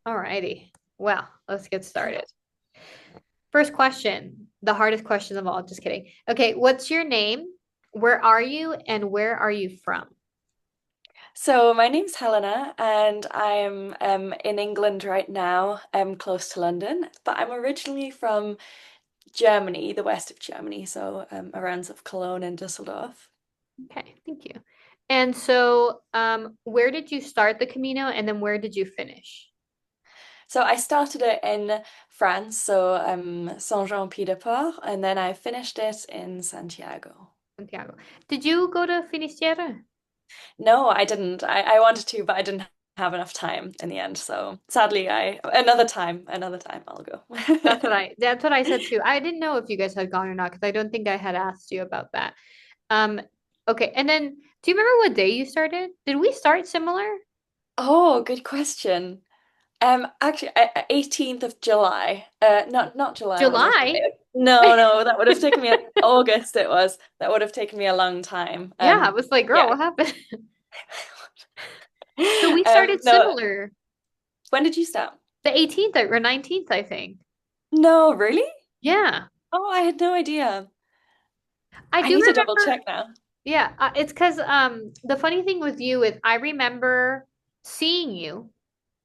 Alrighty. Well, let's get started. First question, the hardest question of all. Just kidding. Okay, what's your name? Where are you? And where are you from? So my name's Helena, and I'm in England right now, close to London. But I'm originally from Germany, the west of Germany, so around sort of Cologne and Düsseldorf. Okay, thank you. And so, where did you start the Camino, and then where did you finish? So I started it in France, so Saint-Jean-Pied-de-Port, and then I finished it in Santiago. Santiago. Did you go to Finisterre? No, I didn't. I wanted to, but I didn't have enough time in the end. So sadly, I another time I'll go. That's what I said too. I didn't know if you guys had gone or not because I don't think I had asked you about that. Um, okay, and then do you remember what day you started? Did we start similar? Oh, good question. Actually, 18th of July. Not July, was it? July? No, that would have taken me August. It was that would have taken me a long time. Yeah, I was like, girl, Yeah. what happened? So we started No. similar. When did you start? The 18th or 19th, I think. No, really? Yeah. Oh, I had no idea. I I do need to double remember. check now. Yeah, it's because the funny thing with you is I remember seeing you.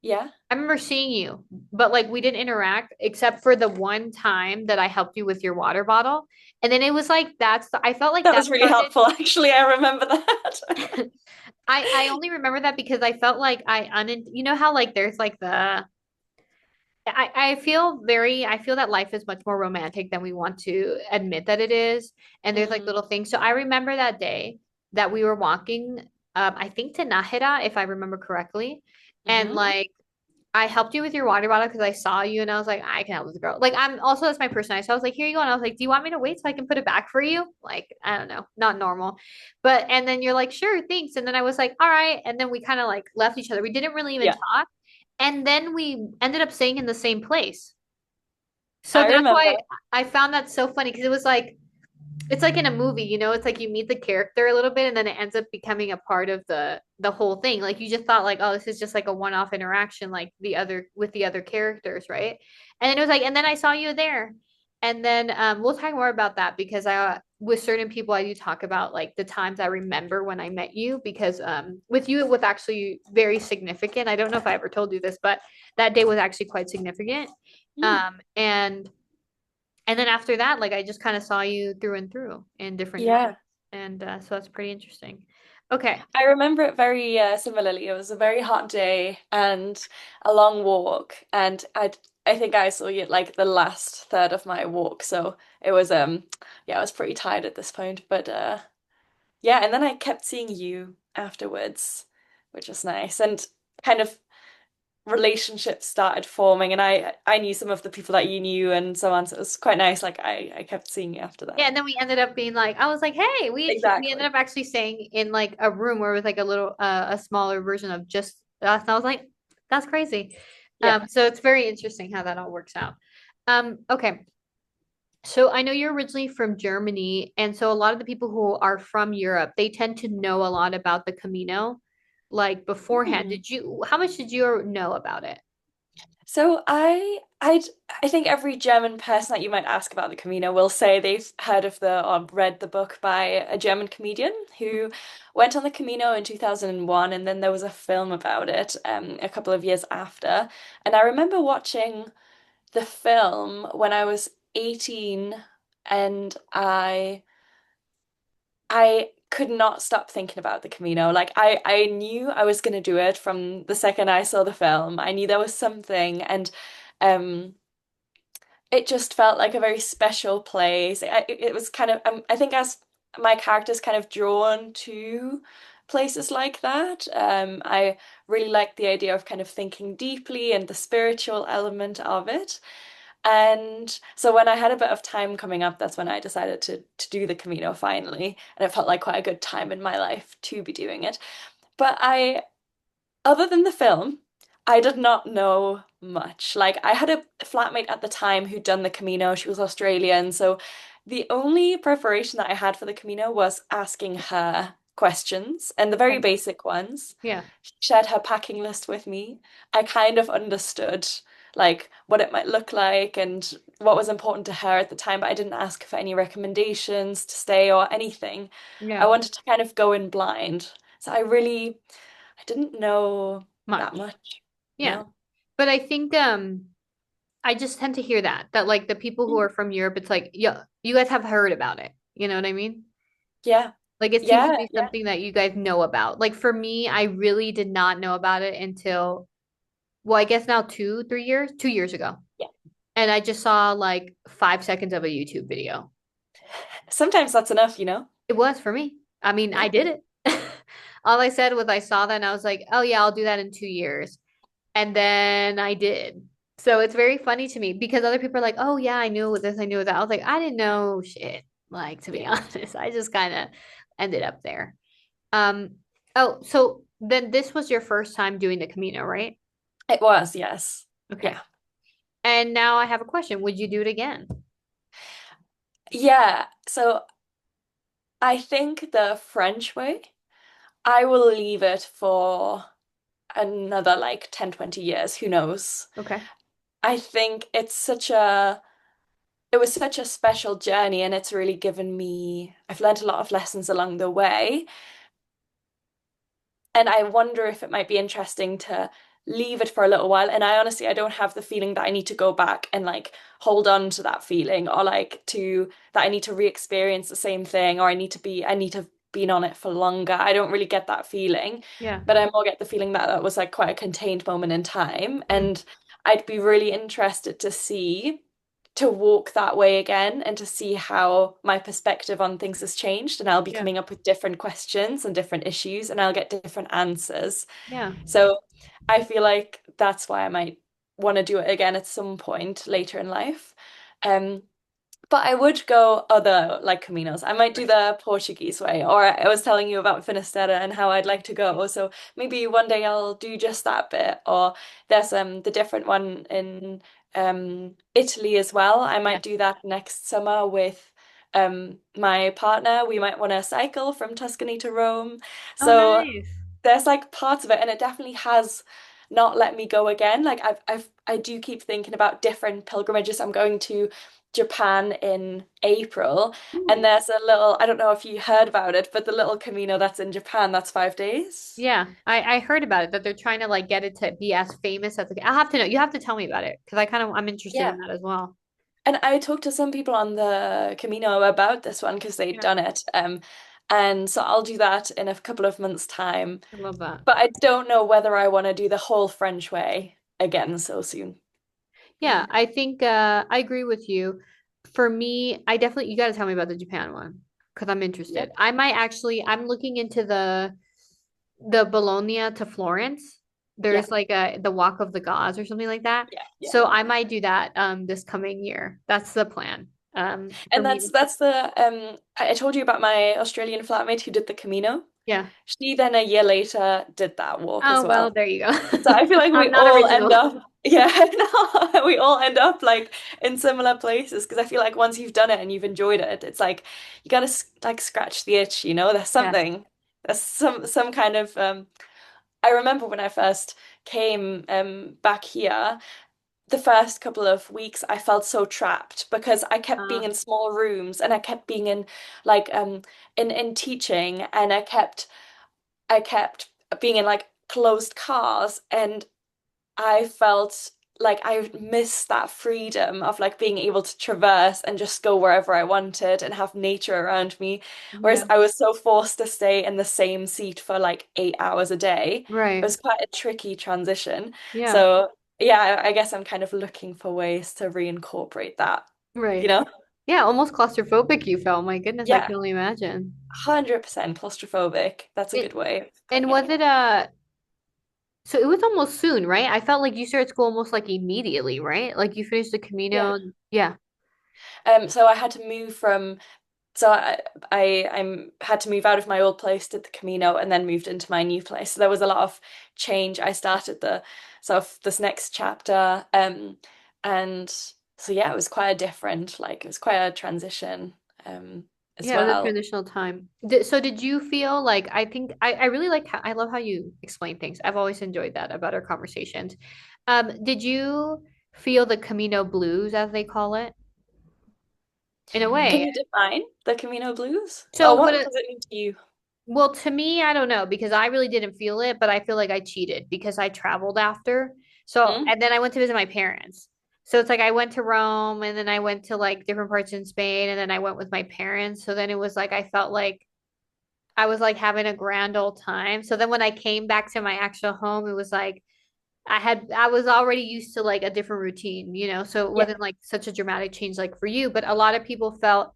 Yeah, I remember seeing you, but like we didn't interact except for the one time that I helped you with your water bottle. And then it was like I felt like that that was really started. helpful. Actually, I remember that. I only remember that because I felt like you know how like there's like I feel that life is much more romantic than we want to admit that it is. And there's like Mm, little things. So I remember that day that we were walking, I think to Nahida, if I remember correctly. And hmm. like I helped you with your water bottle because I saw you and I was like, I can help this girl. Like I'm also that's my personality. So I was like, here you go. And I was like, do you want me to wait so I can put it back for you? Like, I don't know, not normal. But and then you're like, sure, thanks. And then I was like, all right. And then we kind of like left each other. We didn't really even Yeah, talk. And then we ended up staying in the same place. So I that's remember. why I found that so funny because it was like it's like in a movie, you know, it's like you meet the character a little bit and then it ends up becoming a part of the whole thing. Like you just thought like, oh, this is just like a one-off interaction like the other with the other characters, right? And then it was like, and then I saw you there. And then we'll talk more about that because I with certain people I do talk about like the times I remember when I met you because with you it was actually very significant. I don't know if I ever told you this, but that day was actually quite significant. Mm, And then after that, like I just kind of saw you through and through in different times. yeah. And so that's pretty interesting. Okay. I remember it very similarly. It was a very hot day and a long walk, and I think I saw you at like the last third of my walk, so it was yeah, I was pretty tired at this point, but yeah, and then I kept seeing you afterwards, which was nice, and kind of relationships started forming, and I knew some of the people that you knew and so on, so it was quite nice. Like I kept seeing you after Yeah, that. and then we ended up being like, I was like, hey, we ended Exactly. up actually staying in like a room where it was like a little a smaller version of just us. And I was like, that's crazy. Yeah. So it's very interesting how that all works out. Okay. So I know you're originally from Germany, and so a lot of the people who are from Europe, they tend to know a lot about the Camino, like beforehand. Hmm. How much did you know about it? So I think every German person that you might ask about the Camino will say they've heard of the or read the book by a German comedian who went on the Camino in 2001, and then there was a film about it a couple of years after. And I remember watching the film when I was 18, and I could not stop thinking about the Camino. Like I knew I was going to do it from the second I saw the film. I knew there was something, and um it just felt like a very special place. It was kind of I think as my character's kind of drawn to places like that. I really like the idea of kind of thinking deeply and the spiritual element of it. And so when I had a bit of time coming up, that's when I decided to do the Camino finally. And it felt like quite a good time in my life to be doing it. But other than the film, I did not know much. Like I had a flatmate at the time who'd done the Camino. She was Australian, so the only preparation that I had for the Camino was asking her questions and the very Okay. basic ones. Yeah. She shared her packing list with me. I kind of understood like what it might look like and what was important to her at the time, but I didn't ask for any recommendations to stay or anything. I Yeah. wanted to kind of go in blind. So I didn't know that Much. much. Yeah. No. But I think I just tend to hear that like the people who Mm. are from Europe, it's like, yeah, you guys have heard about it. You know what I mean? Yeah. Like it seems to Yeah. be Yeah. something that you guys know about. Like for me, I really did not know about it until, well, I guess now 2, 3 years, 2 years ago. Yeah. And I just saw like 5 seconds of a YouTube video. Sometimes that's enough, you know? It was for me. I mean, I Yeah. did it. All I said was I saw that and I was like, oh yeah, I'll do that in 2 years. And then I did. So it's very funny to me because other people are like, oh yeah, I knew this, I knew that. I was like, I didn't know shit. Like to be Yeah. honest, I just kind of ended up there. Um, oh, so then this was your first time doing the Camino, right? It was, yes. Okay. Yeah. And now I have a question. Would you do it again? Yeah. So I think the French way, I will leave it for another like 10, 20 years. Who knows? Okay. I think it was such a special journey and it's really given me, I've learned a lot of lessons along the way. And I wonder if it might be interesting to leave it for a little while. And I don't have the feeling that I need to go back and like hold on to that feeling or like to that I need to re-experience the same thing or I need to have been on it for longer. I don't really get that feeling, Yeah. but I more get the feeling that that was like quite a contained moment in time. Mm. And I'd be really interested to walk that way again and to see how my perspective on things has changed. And I'll be Yeah. coming up with different questions and different issues, and I'll get different answers. Yeah. So I feel like that's why I might want to do it again at some point later in life. Um, but I would go other like caminos. I might do Right. the Portuguese way, or I was telling you about Finisterre and how I'd like to go. So maybe one day I'll do just that bit. Or there's the different one in Italy as well. I Yeah. might do that next summer with my partner. We might want to cycle from Tuscany to Rome. Oh, So nice. there's like parts of it, and it definitely has not let me go again. Like I do keep thinking about different pilgrimages. I'm going to Japan in April, and Ooh. there's a little, I don't know if you heard about it, but the little Camino that's in Japan, that's 5 days. Yeah, I heard about it that they're trying to like get it to be as famous as I'll have to know. You have to tell me about it because I'm interested in Yeah. that as well. And I talked to some people on the Camino about this one because they'd Yeah, done it. And so I'll do that in a couple of months' time. I love that. But I don't know whether I want to do the whole French way again so soon. Yeah, I think I agree with you. For me, I definitely you got to tell me about the Japan one because I'm Yeah. interested. I might actually I'm looking into the Bologna to Florence. Yeah. There's like the Walk of the Gods or something like that. Yeah. Yeah. So I might do that this coming year. That's the plan. For And me to, that's the I told you about my Australian flatmate who did the Camino. yeah. She then a year later did that walk as Oh, well, well. there you go. So I feel like we I'm not all end original. up, yeah, no, we all end up like in similar places because I feel like once you've done it and you've enjoyed it, it's like you gotta like scratch the itch, you know? Yes. There's some kind of I remember when I first came back here, the first couple of weeks I felt so trapped because I kept being Uh, in small rooms and I kept being in like in teaching and I kept being in like closed cars and I felt like I missed that freedom of like being able to traverse and just go wherever I wanted and have nature around me. Whereas yeah. I was so forced to stay in the same seat for like 8 hours a day. It Right. was quite a tricky transition. Yeah. So yeah, I guess I'm kind of looking for ways to reincorporate that, you Right. know? Yeah, almost claustrophobic you felt. My goodness, I Yeah, can only imagine. 100% claustrophobic. That's a It good way of and putting was it. it so it was almost soon, right? I felt like you started school almost like immediately, right? Like you finished the Yeah. Camino. Yeah. So I had to move from So I'm had to move out of my old place, did the Camino, and then moved into my new place. So there was a lot of change. I started the sort of this next chapter, and so yeah, it was quite a different, like it was quite a transition. as Yeah, the well. transitional time. So did you feel like I think I really like how I love how you explain things. I've always enjoyed that about our conversations. Did you feel the Camino blues, as they call it, in a Can way? you define the Camino Blues? So Or what what it, does it mean to you? well, to me, I don't know because I really didn't feel it, but I feel like I cheated because I traveled after. So, Mm? and then I went to visit my parents. So it's like I went to Rome and then I went to like different parts in Spain and then I went with my parents. So then it was like I felt like I was like having a grand old time. So then when I came back to my actual home, it was like I was already used to like a different routine, you know, so it Yeah. wasn't like such a dramatic change like for you, but a lot of people felt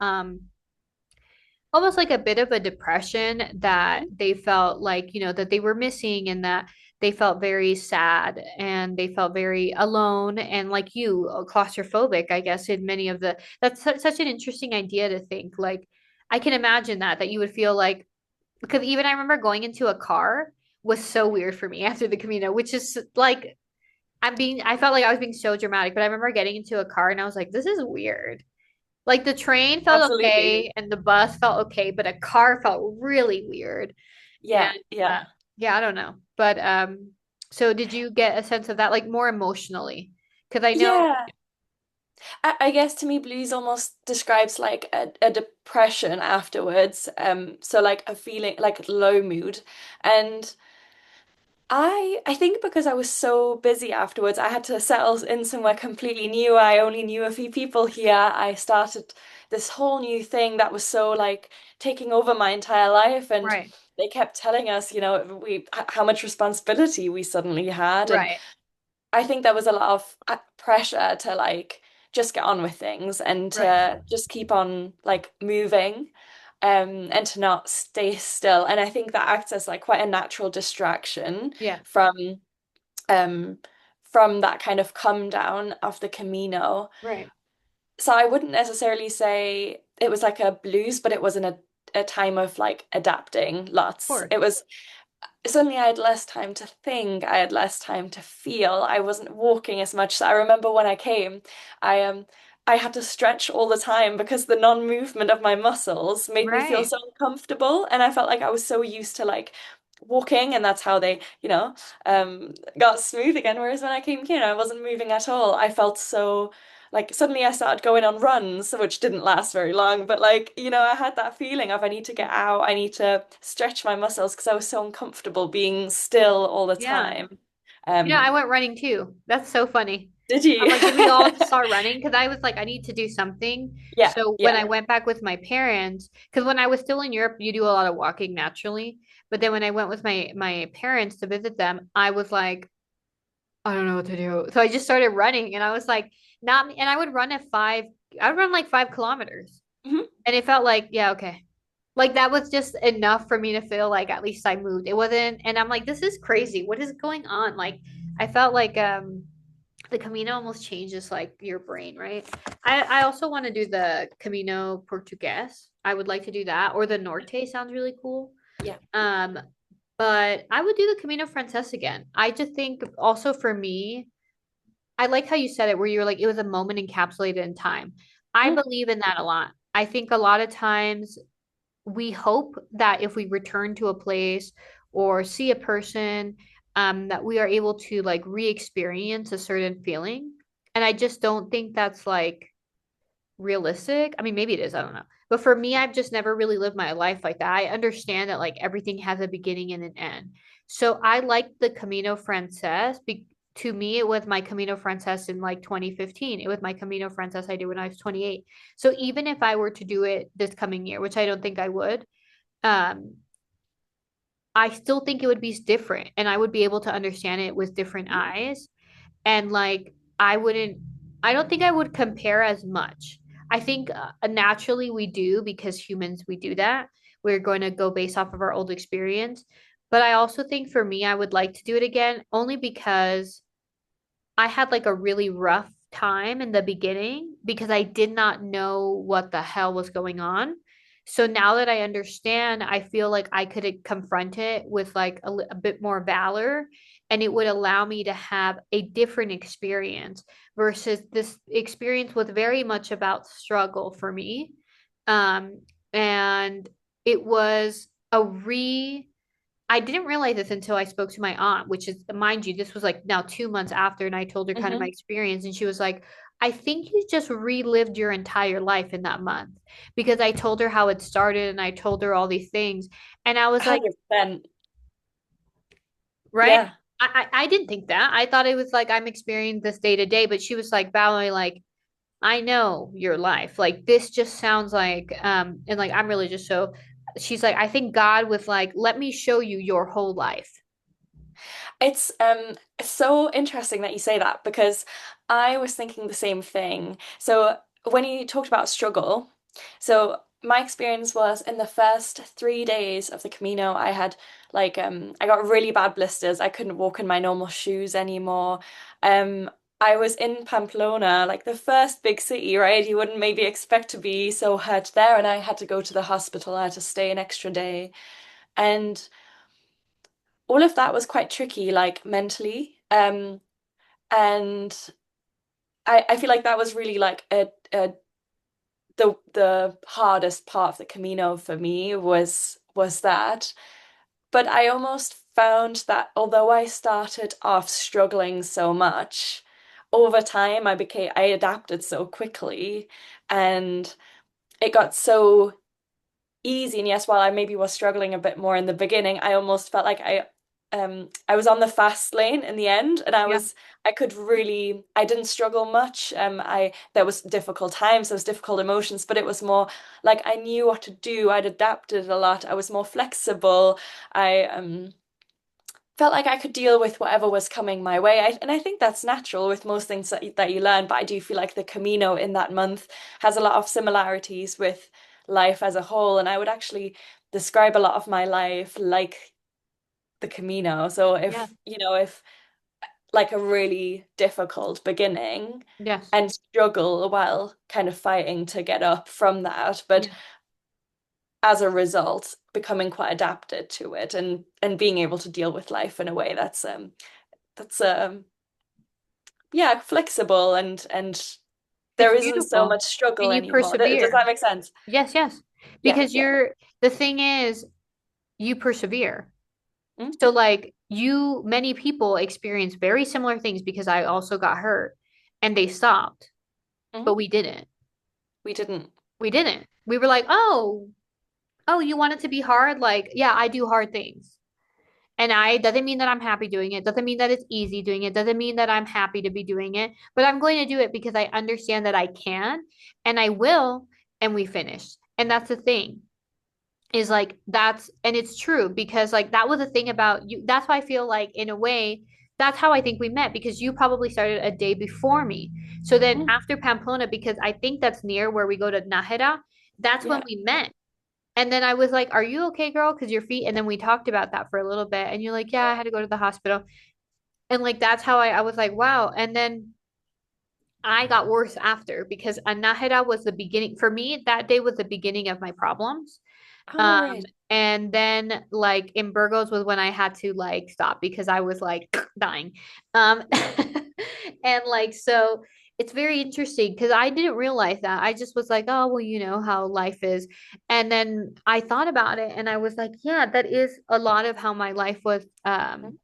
almost like a bit of a depression that Mm? they felt like, you know, that they were missing and that they felt very sad and they felt very alone and like you, claustrophobic, I guess, in many of the that's such an interesting idea to think. Like I can imagine that you would feel like because even I remember going into a car was so weird for me after the Camino, which is like I felt like I was being so dramatic, but I remember getting into a car and I was like, this is weird. Like the train felt Absolutely. okay and the bus felt okay, but a car felt really weird. And Yeah, yeah. yeah, I don't know. But so did you get a sense of that like more emotionally? Because I know, Yeah. I guess to me, blues almost describes like a depression afterwards. So like a feeling like low mood. And I think because I was so busy afterwards, I had to settle in somewhere completely new. I only knew a few people here. I started this whole new thing that was so like taking over my entire life, and right, they kept telling us, how much responsibility we suddenly had, and right, I think there was a lot of pressure to like just get on with things and right. to just keep on like moving, and to not stay still. And I think that acts as like quite a natural distraction Yeah, from um from that kind of come down of the Camino. right. So I wouldn't necessarily say it was like a blues, but it was a time of like adapting Of lots. course. It was suddenly I had less time to think, I had less time to feel. I wasn't walking as much. So I remember when I came, I had to stretch all the time because the non-movement of my muscles made me feel Right. so uncomfortable. And I felt like I was so used to like walking, and that's how they, got smooth again. Whereas when I came here, I wasn't moving at all. I felt so like suddenly I started going on runs, which didn't last very long, but like, I had that feeling of I need to get out, I need to stretch my muscles because I was so uncomfortable being still all the Yeah. time. You know, I Um, went running too. That's so funny. did I'm you? like, did we all just start running? Because I was like, I need to do something. Yeah, So when yeah. I went back with my parents, because when I was still in Europe, you do a lot of walking naturally. But then when I went with my parents to visit them, I was like, I don't know what to do. So I just started running, and I was like, not, and I would run at five. I would run like 5 kilometers, Mhm. and it felt like, yeah, okay. Like that was just enough for me to feel like at least I moved. It wasn't, and I'm like, this is crazy. What is going on? Like I felt like the Camino almost changes like your brain, right? I also want to do the Camino Portugues. I would like to do that, or the Norte sounds really cool. Yeah. Um, but I would do the Camino Frances again. I just think also for me, I like how you said it, where you're like, it was a moment encapsulated in time. I Mhm. believe in that a lot. I think a lot of times we hope that if we return to a place or see a person, that we are able to like re-experience a certain feeling. And I just don't think that's like realistic. I mean, maybe it is, I don't know. But for me, I've just never really lived my life like that. I understand that like everything has a beginning and an end. So I like the Camino Frances. To me, it was my Camino Frances in like 2015. It was my Camino Frances I did when I was 28. So even if I were to do it this coming year, which I don't think I would, um, I still think it would be different and I would be able to understand it with different eyes. And like, I don't think I would compare as much. I think naturally we do because humans, we do that. We're going to go based off of our old experience. But I also think for me, I would like to do it again only because I had like a really rough time in the beginning because I did not know what the hell was going on. So now that I understand, I feel like I could confront it with like a bit more valor and it would allow me to have a different experience versus this experience was very much about struggle for me. Um, and it was a I didn't realize this until I spoke to my aunt, which is, mind you, this was like now 2 months after, and I told her kind of my Hmm. experience, and she was like, I think you just relived your entire life in that month because I told her how it started and I told her all these things. And I was like, 100%. right? Yeah. I didn't think that. I thought it was like I'm experiencing this day to day, but she was like, Valerie, like, I know your life. Like this just sounds like and like I'm religious, so she's like, I think God was like, let me show you your whole life. It's so interesting that you say that because I was thinking the same thing. So when you talked about struggle, so my experience was in the first 3 days of the Camino, I had I got really bad blisters. I couldn't walk in my normal shoes anymore. Um I was in Pamplona, like the first big city, right? You wouldn't maybe expect to be so hurt there, and I had to go to the hospital. I had to stay an extra day. And all of that was quite tricky, like mentally. And I feel like that was really like the hardest part of the Camino for me was that. But I almost found that although I started off struggling so much, over time I adapted so quickly and it got so easy. And yes, while I maybe was struggling a bit more in the beginning, I almost felt like I was on the fast lane in the end, and Yeah. I didn't struggle much. I There was difficult times, there was difficult emotions, but it was more like I knew what to do. I'd adapted a lot. I was more flexible. I felt like I could deal with whatever was coming my way. And I think that's natural with most things that you learn. But I do feel like the Camino in that month has a lot of similarities with life as a whole. And I would actually describe a lot of my life like the Camino. So Yeah. if like a really difficult beginning Yes. and struggle while kind of fighting to get up from that, but Yeah. as a result, becoming quite adapted to it and being able to deal with life in a way that's yeah, flexible and It's there isn't so beautiful. much struggle And you anymore. Does persevere. that make sense? Yes, yes. Yeah, Because yeah. the thing is, you persevere. Mm, So like many people experience very similar things because I also got hurt and they stopped, mm. but we didn't. We didn't. We didn't. We were like, oh, you want it to be hard? Like, yeah, I do hard things. And I doesn't mean that I'm happy doing it. Doesn't mean that it's easy doing it. Doesn't mean that I'm happy to be doing it. But I'm going to do it because I understand that I can and I will, and we finish. And that's the thing is like and it's true because like that was the thing about you. That's why I feel like in a way that's how I think we met because you probably started a day before me. So then Mm, after Pamplona, because I think that's near where we go to Nájera, that's when yeah. we met. And then I was like, "Are you okay, girl? Because your feet." And then we talked about that for a little bit. And you're like, "Yeah, I had to go to the hospital." And like that's how I was like, "Wow." And then I got worse after because Nájera was the beginning for me. That day was the beginning of my problems. All Um, right. and then like in Burgos was when I had to like stop because I was like dying. And like so it's very interesting because I didn't realize that. I just was like, oh well, you know how life is. And then I thought about it and I was like, yeah, that is a lot of how my life was Mm,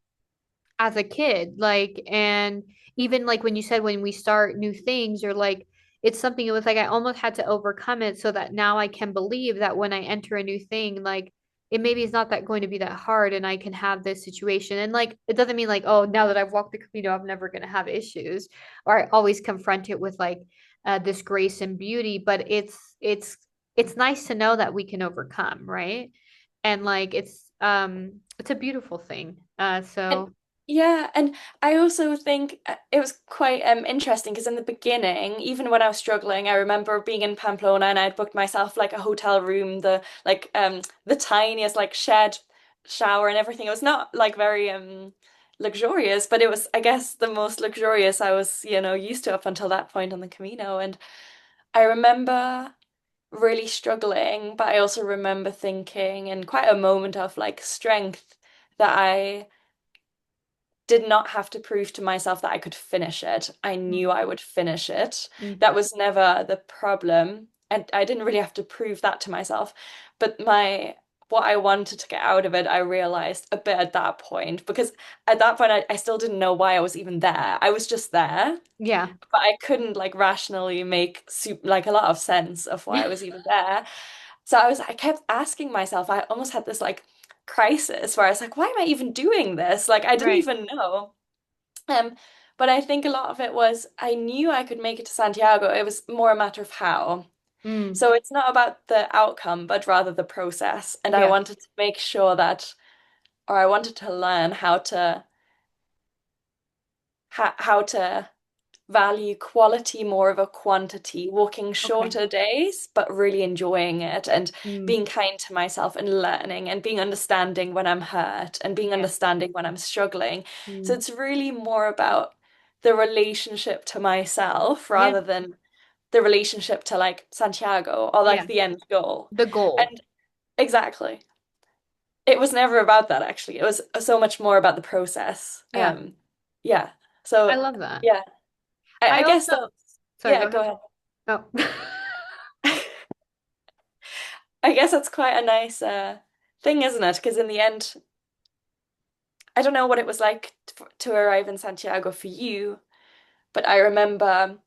as a kid. Like, and even like when you said when we start new things, or like it's something, it was like I almost had to overcome it so that now I can believe that when I enter a new thing, like it maybe is not that going to be that hard and I can have this situation. And like it doesn't mean like, oh, now that I've walked the Camino, I'm never gonna have issues or I always confront it with like this grace and beauty, but it's nice to know that we can overcome, right? And like it's a beautiful thing. And So yeah, and I also think it was quite interesting because in the beginning, even when I was struggling, I remember being in Pamplona and I'd booked myself like a hotel room, the tiniest like shed shower and everything. It was not like very luxurious, but it was, I guess, the most luxurious I was, used to up until that point on the Camino. And I remember really struggling, but I also remember thinking in quite a moment of like strength that I did not have to prove to myself that I could finish it. I knew I would finish it. mm, That was never the problem. and I didn't really have to prove that to myself. But my what I wanted to get out of it, I realized a bit at that point, because at that point I still didn't know why I was even there. I was just there, Yeah. but I couldn't like rationally make like a lot of sense of why I was even there. So I kept asking myself, I almost had this like crisis where I was like, why am I even doing this? Like I didn't Right. even know. Um, but I think a lot of it was I knew I could make it to Santiago. It was more a matter of how. Mm. So it's not about the outcome, but rather the process. And I Yeah. wanted to make sure that, or I wanted to learn how to value quality more of a quantity, walking Okay. shorter days, but really enjoying it and Mm. being kind to myself and learning and being understanding when I'm hurt and being Yeah. understanding when I'm struggling. So Mm. it's really more about the relationship to myself Yeah. rather than the relationship to like Santiago or Yeah. like the end goal. The goal. And exactly. It was never about that actually. It was so much more about the process. Yeah. Yeah. I So love that. yeah, I I guess also, that's sorry, yeah, go go ahead. ahead. Oh. I guess that's quite a nice thing, isn't it? Because in the end, I don't know what it was like to arrive in Santiago for you, but I remember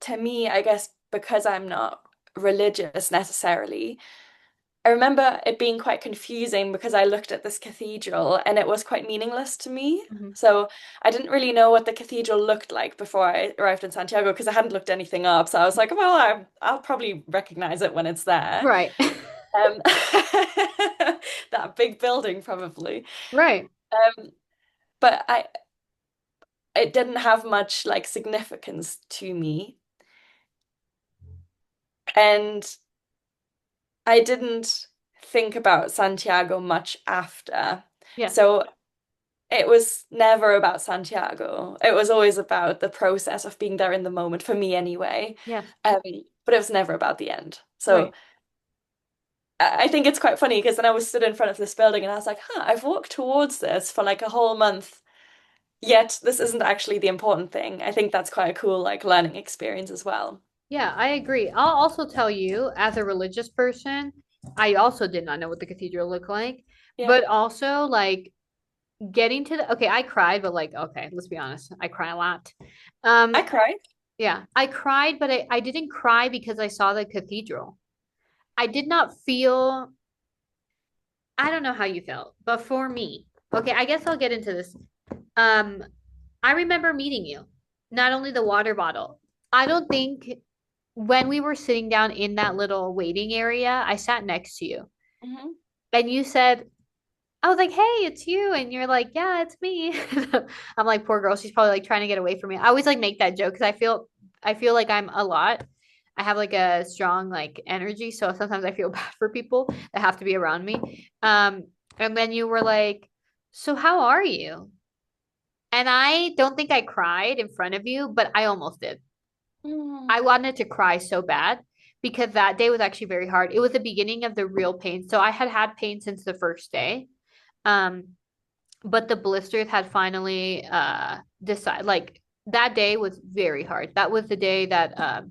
to me, I guess because I'm not religious necessarily, I remember it being quite confusing because I looked at this cathedral and it was quite meaningless to me. Mhm. So I didn't really know what the cathedral looked like before I arrived in Santiago because I hadn't looked anything up. So I was like, well, I'll probably recognize it when it's there. Right. Um, that big building probably. Right. Um, but it didn't have much like significance to me. And I didn't think about Santiago much after. Yeah. So it was never about Santiago. It was always about the process of being there in the moment, for me anyway. Yes. Um, but it was never about the end. So Right. I think it's quite funny because then I was stood in front of this building and I was like, huh, I've walked towards this for like a whole month, yet this isn't actually the important thing. I think that's quite a cool like learning experience as well. Yeah, I agree. I'll also tell you, as a religious person, I also did not know what the cathedral looked like. Yeah. But also, like, getting to the, okay, I cried, but like, okay, let's be honest, I cry a lot. I Um, cried. yeah, I cried, but I didn't cry because I saw the cathedral. I did not feel, I don't know how you felt, but for me, okay, I guess I'll get into this. Um, I remember meeting you, not only the water bottle. I don't think when we were sitting down in that little waiting area, I sat next to you Hmm. and you said, I was like, hey, it's you. And you're like, yeah, it's me. I'm like, poor girl, she's probably like trying to get away from me. I always like make that joke because I feel like I'm a lot. I have like a strong like energy. So sometimes I feel bad for people that have to be around me. And then you were like, so how are you? And I don't think I cried in front of you, but I almost did. I Mm. wanted to cry so bad because that day was actually very hard. It was the beginning of the real pain. So I had had pain since the first day. Um, but the blisters had finally decided like that day was very hard. That was the day that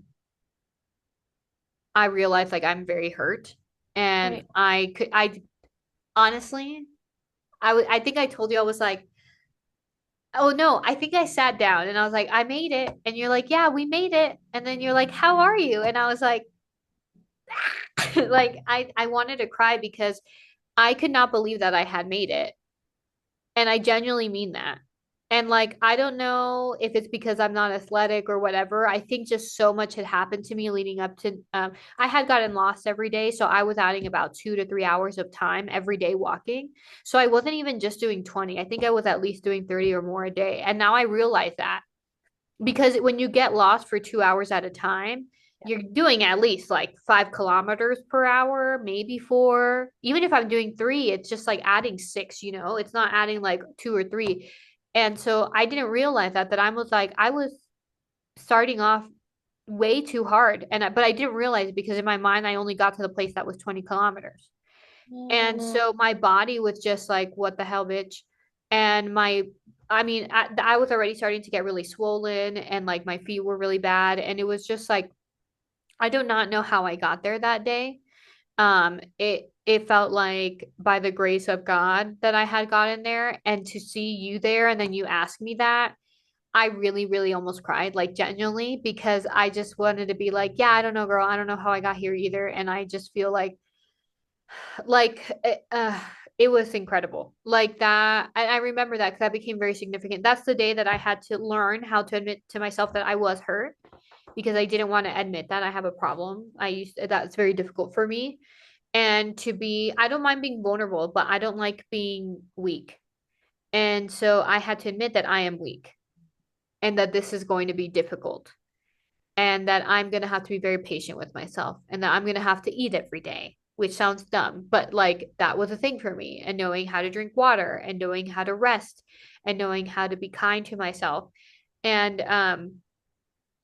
I realized like I'm very hurt. And Right. I honestly I think I told you I was like, oh no, I think I sat down and I was like, I made it. And you're like, yeah, we made it. And then you're like, how are you? And I was like, like I wanted to cry because I could not believe that I had made it. And I genuinely mean that. And like, I don't know if it's because I'm not athletic or whatever. I think just so much had happened to me leading up to, I had gotten lost every day. So I was adding about 2 to 3 hours of time every day walking. So I wasn't even just doing 20. I think I was at least doing 30 or more a day. And now I realize that because when you get lost for 2 hours at a time, you're doing at least like 5 kilometers per hour, maybe four. Even if I'm doing three, it's just like adding six, it's not adding like two or three. And so I didn't realize that I was like, I was starting off way too hard. But I didn't realize it because in my mind, I only got to the place that was 20 kilometers. And Mm. so my body was just like, what the hell, bitch? And I mean, I was already starting to get really swollen and like my feet were really bad. And it was just like, I do not know how I got there that day. It felt like by the grace of God that I had gotten there, and to see you there and then you ask me that, I really, really almost cried, like genuinely, because I just wanted to be like, yeah, I don't know, girl. I don't know how I got here either. And I just feel like it was incredible. Like that, I remember that because that became very significant. That's the day that I had to learn how to admit to myself that I was hurt because I didn't want to admit that I have a problem. That's very difficult for me. And I don't mind being vulnerable, but I don't like being weak. And so I had to admit that I am weak and that this is going to be difficult and that I'm going to have to be very patient with myself and that I'm going to have to eat every day, which sounds dumb, but like that was a thing for me. And knowing how to drink water and knowing how to rest and knowing how to be kind to myself. And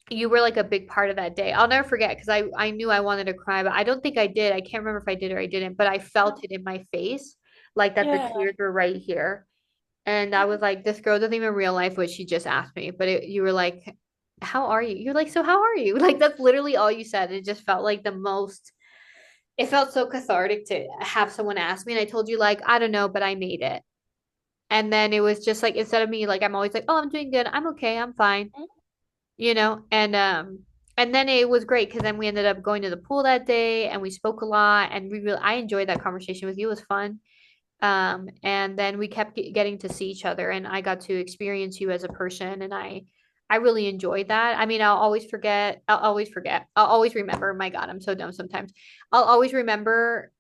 you were like a big part of that day. I'll never forget because I knew I wanted to cry, but I don't think I did. I can't remember if I did or I didn't, but I felt it in my face, like that the Yeah. tears were right here. And I was like, this girl doesn't even real life what she just asked me. But you were like, how are you? You're like, so how are you? Like that's literally all you said. It just felt like the most, it felt so cathartic to have someone ask me. And I told you like, I don't know, but I made it. And then it was just like instead of me, like I'm always like, oh, I'm doing good. I'm okay. I'm fine. And then it was great because then we ended up going to the pool that day and we spoke a lot and I enjoyed that conversation with you. It was fun. And then we kept getting to see each other and I got to experience you as a person and I really enjoyed that. I mean, I'll always remember. My God, I'm so dumb sometimes. I'll always remember.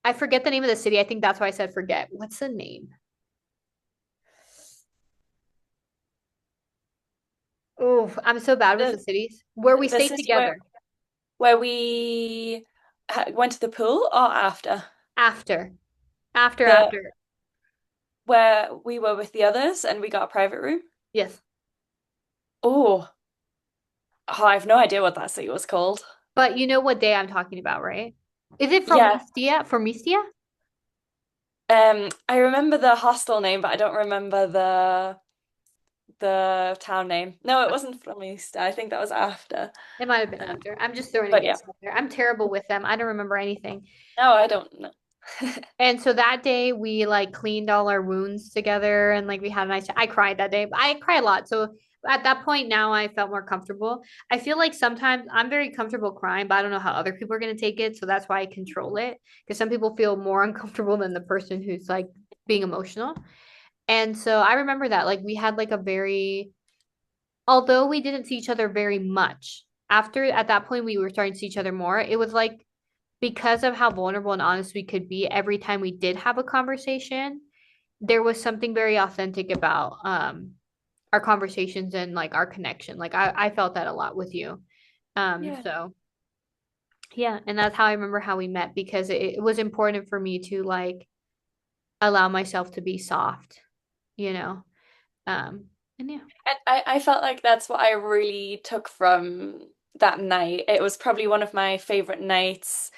I forget the name of the city. I think that's why I said forget. What's the name? Oh, I'm so bad with the The cities. Where we the stayed city together where we went to the pool or after? after, after, The after. where we were with the others and we got a private room? Yes. Oh, I have no idea what that city was called. But you know what day I'm talking about, right? Is it from Yeah. Mistia? From Mistia? I remember the hostel name, but I don't remember the town name. No, it wasn't from East. I think that was after. It might have been Um, after. I'm just throwing a but yeah, guess out there. I'm terrible with them. I don't remember anything. no, I don't know. And so that day we like cleaned all our wounds together and like we had a nice I cried that day. But I cry a lot. So at that point now I felt more comfortable. I feel like sometimes I'm very comfortable crying, but I don't know how other people are going to take it. So that's why I control it because some people feel more uncomfortable than the person who's like being emotional. And so I remember that like we had like a very although we didn't see each other very much, after at that point we were starting to see each other more, it was like because of how vulnerable and honest we could be every time we did have a conversation, there was something very authentic about our conversations and like our connection. Like I felt that a lot with you. Yeah. So yeah, and that's how I remember how we met because it was important for me to like allow myself to be soft, you know. Um and yeah. And I felt like that's what I really took from that night. It was probably one of my favorite nights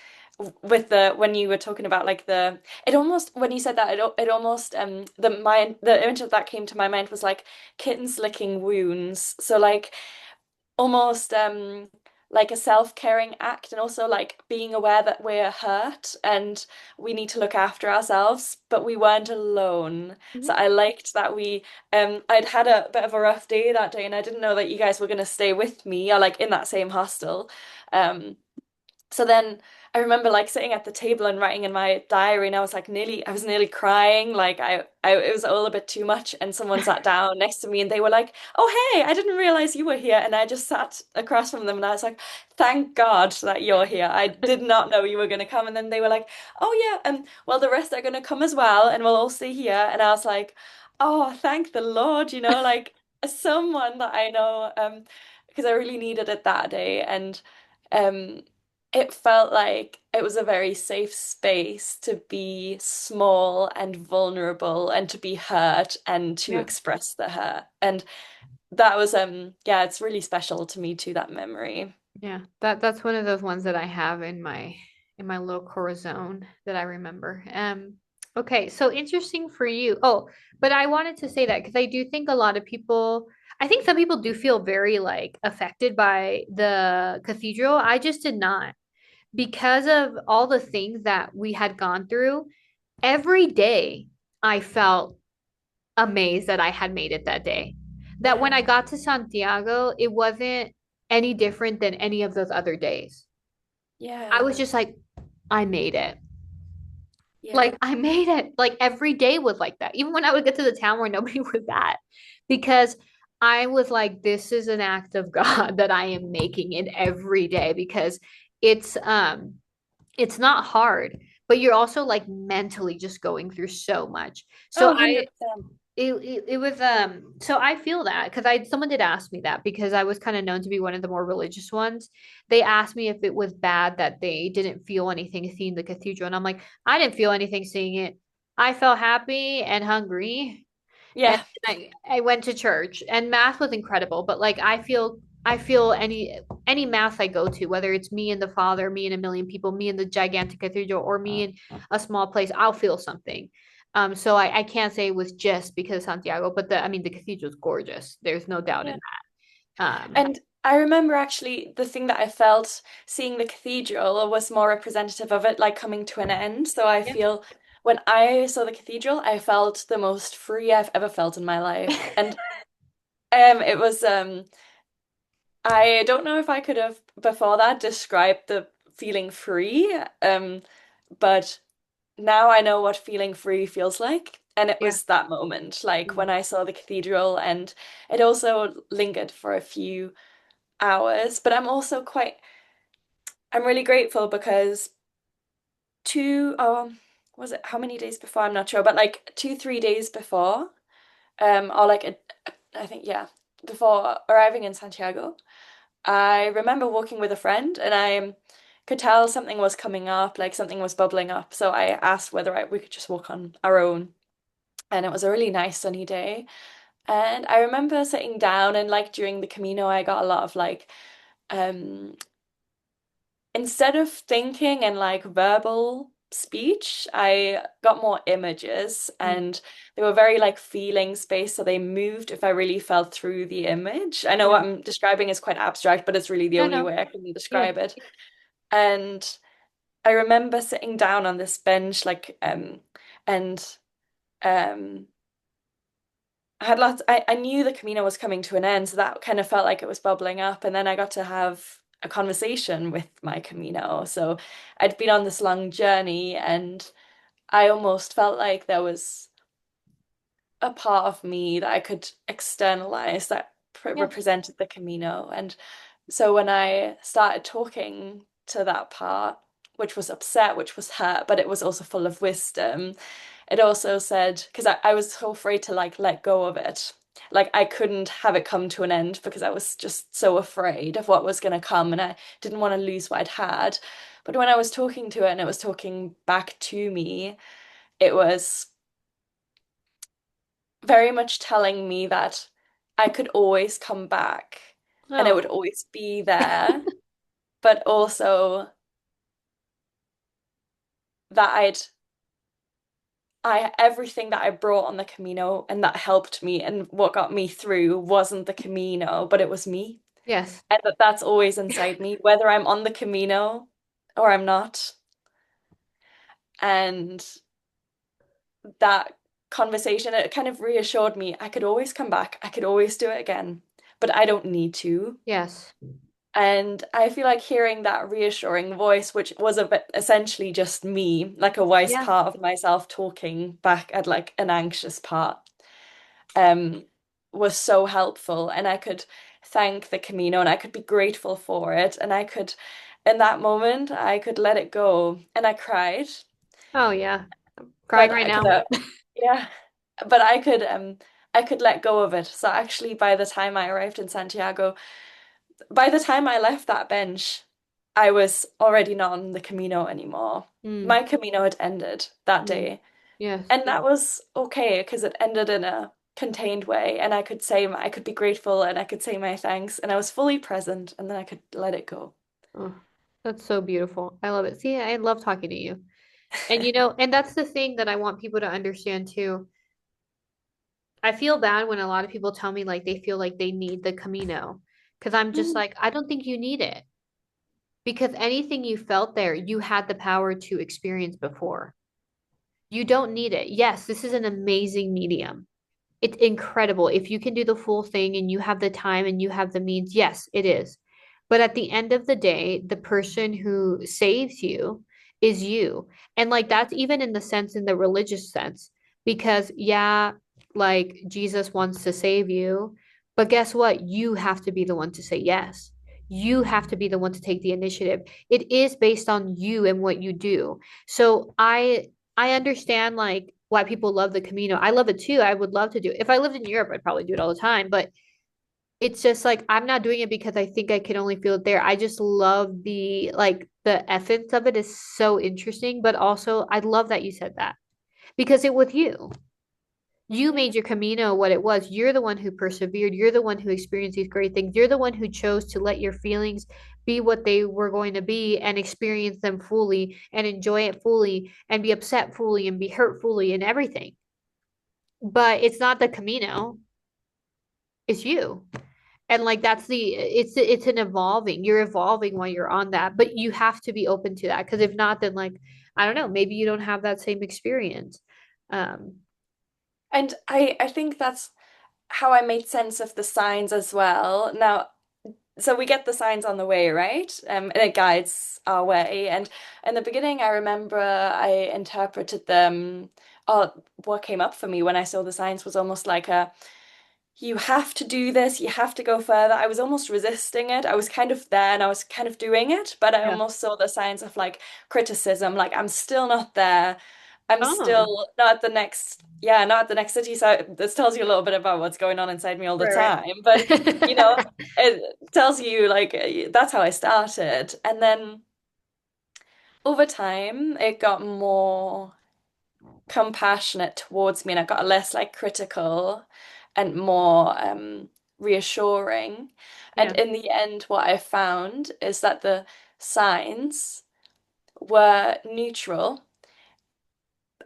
with the when you were talking about like the it almost when you said that it almost the image that came to my mind was like kittens licking wounds. So like almost like a self-caring act and also like being aware that we're hurt and we need to look after ourselves, but we weren't alone. So Mhm. I liked that I'd had a bit of a rough day that day and I didn't know that you guys were going to stay with me or like in that same hostel. Um so then I remember like sitting at the table and writing in my diary and I was nearly crying. Like it was all a bit too much. And someone sat down next to me and they were like, "Oh, hey, I didn't realize you were here." And I just sat across from them and I was like, "Thank God that you're here. I did not know you were going to come." And then they were like, "Oh, yeah, well, the rest are going to come as well and we'll all stay here." And I was like, "Oh, thank the Lord, like someone that I know, because I really needed it that day." And um it felt like it was a very safe space to be small and vulnerable and to be hurt and to Yeah. express the hurt. And that was yeah, it's really special to me too, that memory. Yeah, that's one of those ones that I have in my little corazon that I remember. Okay, so interesting for you. Oh, but I wanted to say that because I do think a lot of people. I think some people do feel very like affected by the cathedral. I just did not because of all the things that we had gone through. Every day I felt amazed that I had made it that day. That when Yeah, I got to Santiago, it wasn't any different than any of those other days. I yeah, was just like, I made it. yeah, Like I made it. Like every day was like that. Even when I would get to the town where nobody was at, because I was like, this is an act of God that I am making it every day because it's um it's not hard, but you're also like mentally just going through so much. So oh, I 100%. it was so I feel that because I someone did ask me that because I was kind of known to be one of the more religious ones. They asked me if it was bad that they didn't feel anything seeing the cathedral, and I'm like, I didn't feel anything seeing it. I felt happy and hungry, and Yeah, I went to church, and mass was incredible. But like I feel any mass I go to, whether it's me and the Father, me and a million people, me in the gigantic cathedral, or me in a small place, I'll feel something. So I can't say it was just because of Santiago, but I mean the cathedral's gorgeous. There's no doubt yeah. in that. And I remember actually the thing that I felt seeing the cathedral was more representative of it, like coming to an end. So I Yeah. feel when I saw the cathedral, I felt the most free I've ever felt in my life. And it was I don't know if I could have before that described the feeling free, but now I know what feeling free feels like. And it Yeah. was that moment, like Mm. when I saw the cathedral, and it also lingered for a few hours. But I'm really grateful because two, was it how many days before? I'm not sure, but like 3 days before, or like I think, yeah, before arriving in Santiago, I remember walking with a friend and I could tell something was coming up, like something was bubbling up. So I asked whether we could just walk on our own. And it was a really nice sunny day. And I remember sitting down and like during the Camino, I got a lot of like, um, instead of thinking and like verbal speech, I got more images Mm. and they were very like feelings based. So they moved if I really felt through the image. I know Yeah. what I'm describing is quite abstract, but it's really the No, only no. way I can Yeah. describe it. And I remember sitting down on this bench, and um, I knew the Camino was coming to an end, so that kind of felt like it was bubbling up. And then I got to have a conversation with my Camino. So I'd been on this long journey, and I almost felt like there was a part of me that I could externalize that Yeah. represented the Camino. And so when I started talking to that part, which was upset, which was hurt, but it was also full of wisdom, it also said, because I was so afraid to like let go of it. Like I couldn't have it come to an end because I was just so afraid of what was going to come and I didn't want to lose what I'd had. But when I was talking to it and it was talking back to me, it was very much telling me that I could always come back and it would Oh, always be there, but also that I everything that I brought on the Camino and that helped me and what got me through wasn't the Camino, but it was me. yes. And that's always inside me, whether I'm on the Camino or I'm not. And that conversation, it kind of reassured me I could always come back, I could always do it again, but I don't need to. Yes. And I feel like hearing that reassuring voice, which was a bit essentially just me, like a wise Yeah. part of myself talking back at like an anxious part, um, was so helpful. And I could thank the Camino and I could be grateful for it. And I could, in that moment, I could let it go. And I cried, Oh, yeah. Crying but right because now. yeah, but I could let go of it. So actually, by the time I arrived in Santiago, by the time I left that bench, I was already not on the Camino anymore. Mm, My Camino had ended that mm. day. Yes. And that was okay because it ended in a contained way. And I could I could be grateful and I could say my thanks. And I was fully present and then I could let it go. Oh, that's so beautiful. I love it. See, I love talking to you. And and that's the thing that I want people to understand too. I feel bad when a lot of people tell me like they feel like they need the Camino because I'm just Mm. like, I don't think you need it because anything you felt there, you had the power to experience before. You don't need it. Yes, this is an amazing medium. It's incredible. If you can do the full thing and you have the time and you have the means, yes, it is. But at the end of the day, the person who saves you is you. And like that's even in the sense, in the religious sense, because yeah, like Jesus wants to save you, but guess what? You have to be the one to say yes. You have to be the one to take the initiative. It is based on you and what you do. So I understand like why people love the Camino. I love it too. I would love to do it. If I lived in Europe, I'd probably do it all the time. But it's just like I'm not doing it because I think I can only feel it there. I just love the like the essence of it is so interesting. But also I love that you said that because it was you. You Yeah. made your Camino what it was. You're the one who persevered. You're the one who experienced these great things. You're the one who chose to let your feelings be what they were going to be and experience them fully and enjoy it fully and be upset fully and be hurt fully and everything. But it's not the Camino, it's you. And like that's the it's an evolving. You're evolving while you're on that, but you have to be open to that because if not, then like I don't know, maybe you don't have that same experience. Um, And I think that's how I made sense of the signs as well. Now, so we get the signs on the way, right? And it guides our way. And in the beginning, I remember I interpreted them. Oh, what came up for me when I saw the signs was almost like a, you have to do this, you have to go further. I was almost resisting it. I was kind of there and I was kind of doing it, but I yeah. almost saw the signs of like criticism, like I'm still not there. I'm Oh, still not at the next, yeah, not at the next city. So this tells you a little bit about what's going on inside me all the right, time. But, you right. know, it tells you like that's how I started. And then over time, it got more compassionate towards me and I got less like critical and more reassuring. And Yeah, in the end, what I found is that the signs were neutral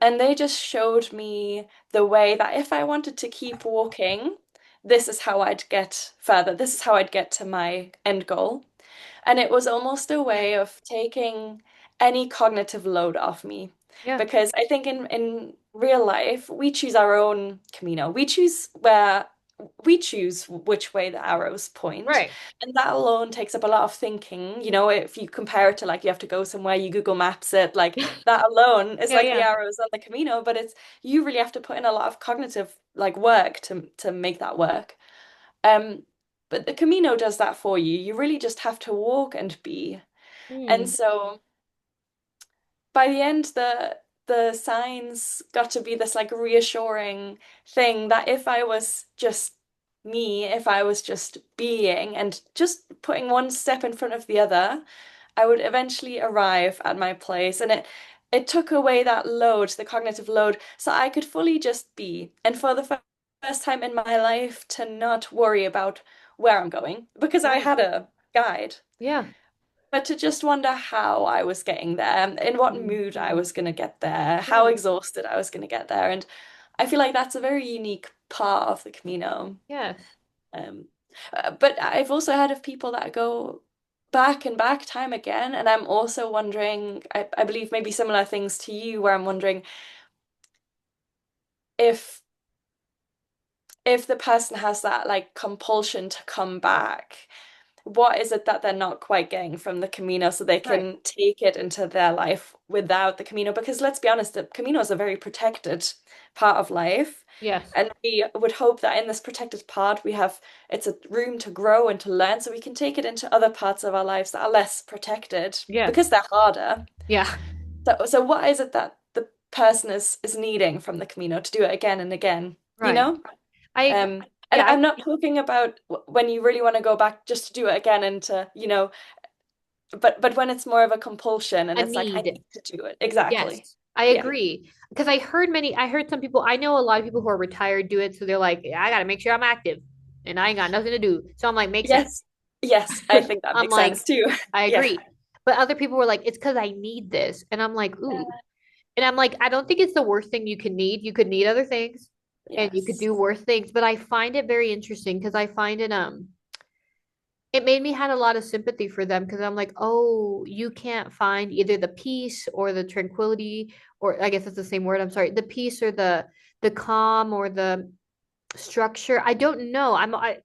and they just showed me the way that if I wanted to keep walking, this is how I'd get further. This is how I'd get to my end goal. And it was almost a way of taking any cognitive load off me. yeah, Because I think in real life, we choose our own Camino. We choose which way the arrows point. right. And that alone takes up a lot of thinking. You know, if you compare it to like you have to go somewhere, you Google Maps it, like that alone is Yeah, like the yeah. arrows on the Camino, but it's you really have to put in a lot of cognitive like work to make that work. Um, but the Camino does that for you. You really just have to walk and be. And Hmm. so by the end, the signs got to be this like reassuring thing that if I was just me, if I was just being and just putting one step in front of the other, I would eventually arrive at my place. And it took away that load, the cognitive load, so I could fully just be. And for the first time in my life, to not worry about where I'm going because I Right. had a guide, Yeah. but to just wonder how I was getting there, in what mood I Mhm. was going to get there, how Yeah. exhausted I was going to get there. And I feel like that's a very unique part of the Camino. Yes. Um, but I've also heard of people that go back and back time again, and I'm also wondering, I believe maybe similar things to you, where I'm wondering if if the person has that like compulsion to come back, what is it that they're not quite getting from the Camino so they Right. can take it into their life without the Camino? Because let's be honest, the Camino is a very protected part of life. Yes. And we would hope that in this protected part, we have it's a room to grow and to learn so we can take it into other parts of our lives that are less protected Yes. because they're harder. Yeah. So what is it that the person is needing from the Camino to do it again and again, you Right. know? I And yeah, I'm not talking about when you really want to go back just to do it again and to, but when it's more of a compulsion and a it's like I need. need to do it. Exactly. Yes. I Yeah. agree. Because I heard some people, I know a lot of people who are retired do it. So they're like, I got to make sure I'm active and I ain't got nothing to do. So I'm like, makes sense. Yes. Yes, I think that I'm makes like, sense too. I Yeah. agree. But other people were like, it's because I need this. And I'm like, ooh. And I'm like, I don't think it's the worst thing you can need. You could need other things. and you could Yes. do worse things. But I find it very interesting because I find it made me had a lot of sympathy for them because I'm like, oh, you can't find either the peace or the tranquility, or I guess it's the same word. I'm sorry, the peace or the calm or the structure. I don't know.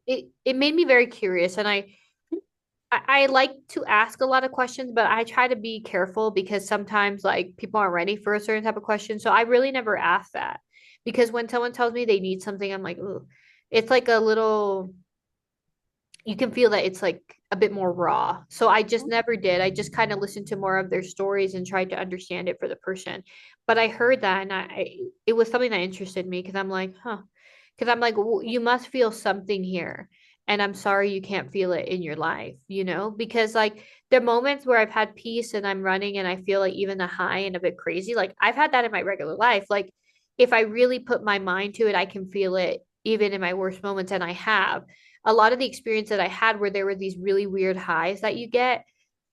It made me very curious, and I like to ask a lot of questions, but I try to be careful because sometimes like people aren't ready for a certain type of question. So I really never ask that because when someone tells me they need something, I'm like, ooh, it's like a little, you can feel that it's like a bit more raw. So I just never did. I just kind of listened to more of their stories and tried to understand it for the person. But I heard that and it was something that interested me because I'm like, huh. Because I'm like, you must feel something here. And I'm sorry you can't feel it in your life, you know? Because like there are moments where I've had peace and I'm running and I feel like even a high and a bit crazy. Like I've had that in my regular life. Like if I really put my mind to it, I can feel it even in my worst moments. And I have a lot of the experience that I had where there were these really weird highs that you get.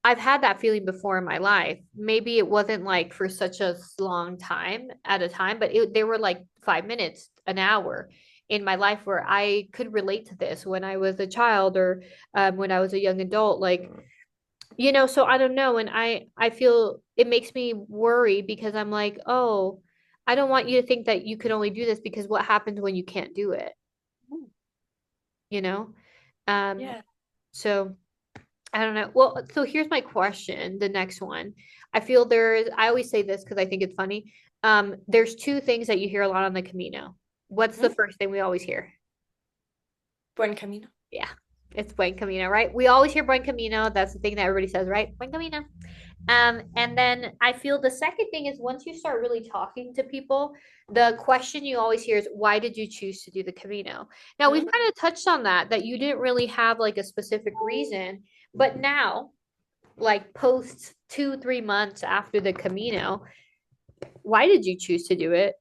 I've had that feeling before in my life. Maybe it wasn't like for such a long time at a time, but they were like 5 minutes, an hour in my life where I could relate to this when I was a child or when I was a young adult. Like, you know, so I don't know. And I feel it makes me worry because I'm like, oh, I don't want you to think that you can only do this because what happens when you can't do it, you know? Um, Yeah. so I don't know. Well, so here's my question, the next one. I feel there's, I always say this because I think it's funny. There's two things that you hear a lot on the Camino. What's the Mhm. first thing we always hear? Buen Camino. Yeah, it's Buen Camino, right? We always hear Buen Camino. That's the thing that everybody says, right? Buen Camino. And then I feel the second thing is once you start really talking to people, the question you always hear is, why did you choose to do the Camino? Now, we've Mhm. kind of touched on that you didn't really have like a specific reason, but now, like post 2, 3 months after the Camino, why did you choose to do it?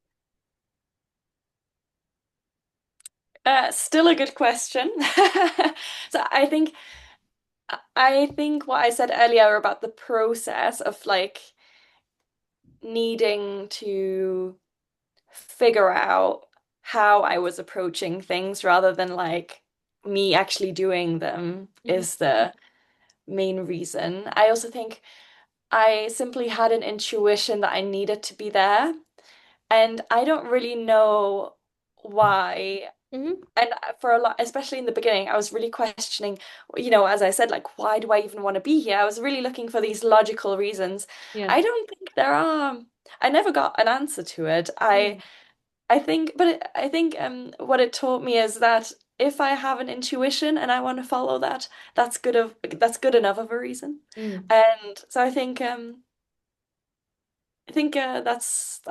Still a good question. So I think what I said earlier about the process of like needing to figure out how I was approaching things rather than like me actually doing them Mhm. is the main reason. I also think I simply had an intuition that I needed to be there, and I don't really know why. Mhm. And for a lot, especially in the beginning, I was really questioning, as I said, like, why do I even want to be here? I was really looking for these logical reasons. Yeah. I don't think there are. I never got an answer to it. I Mm. I think, but I think what it taught me is that if I have an intuition and I want to follow that, that's good enough of a reason. Mm. And so I think that's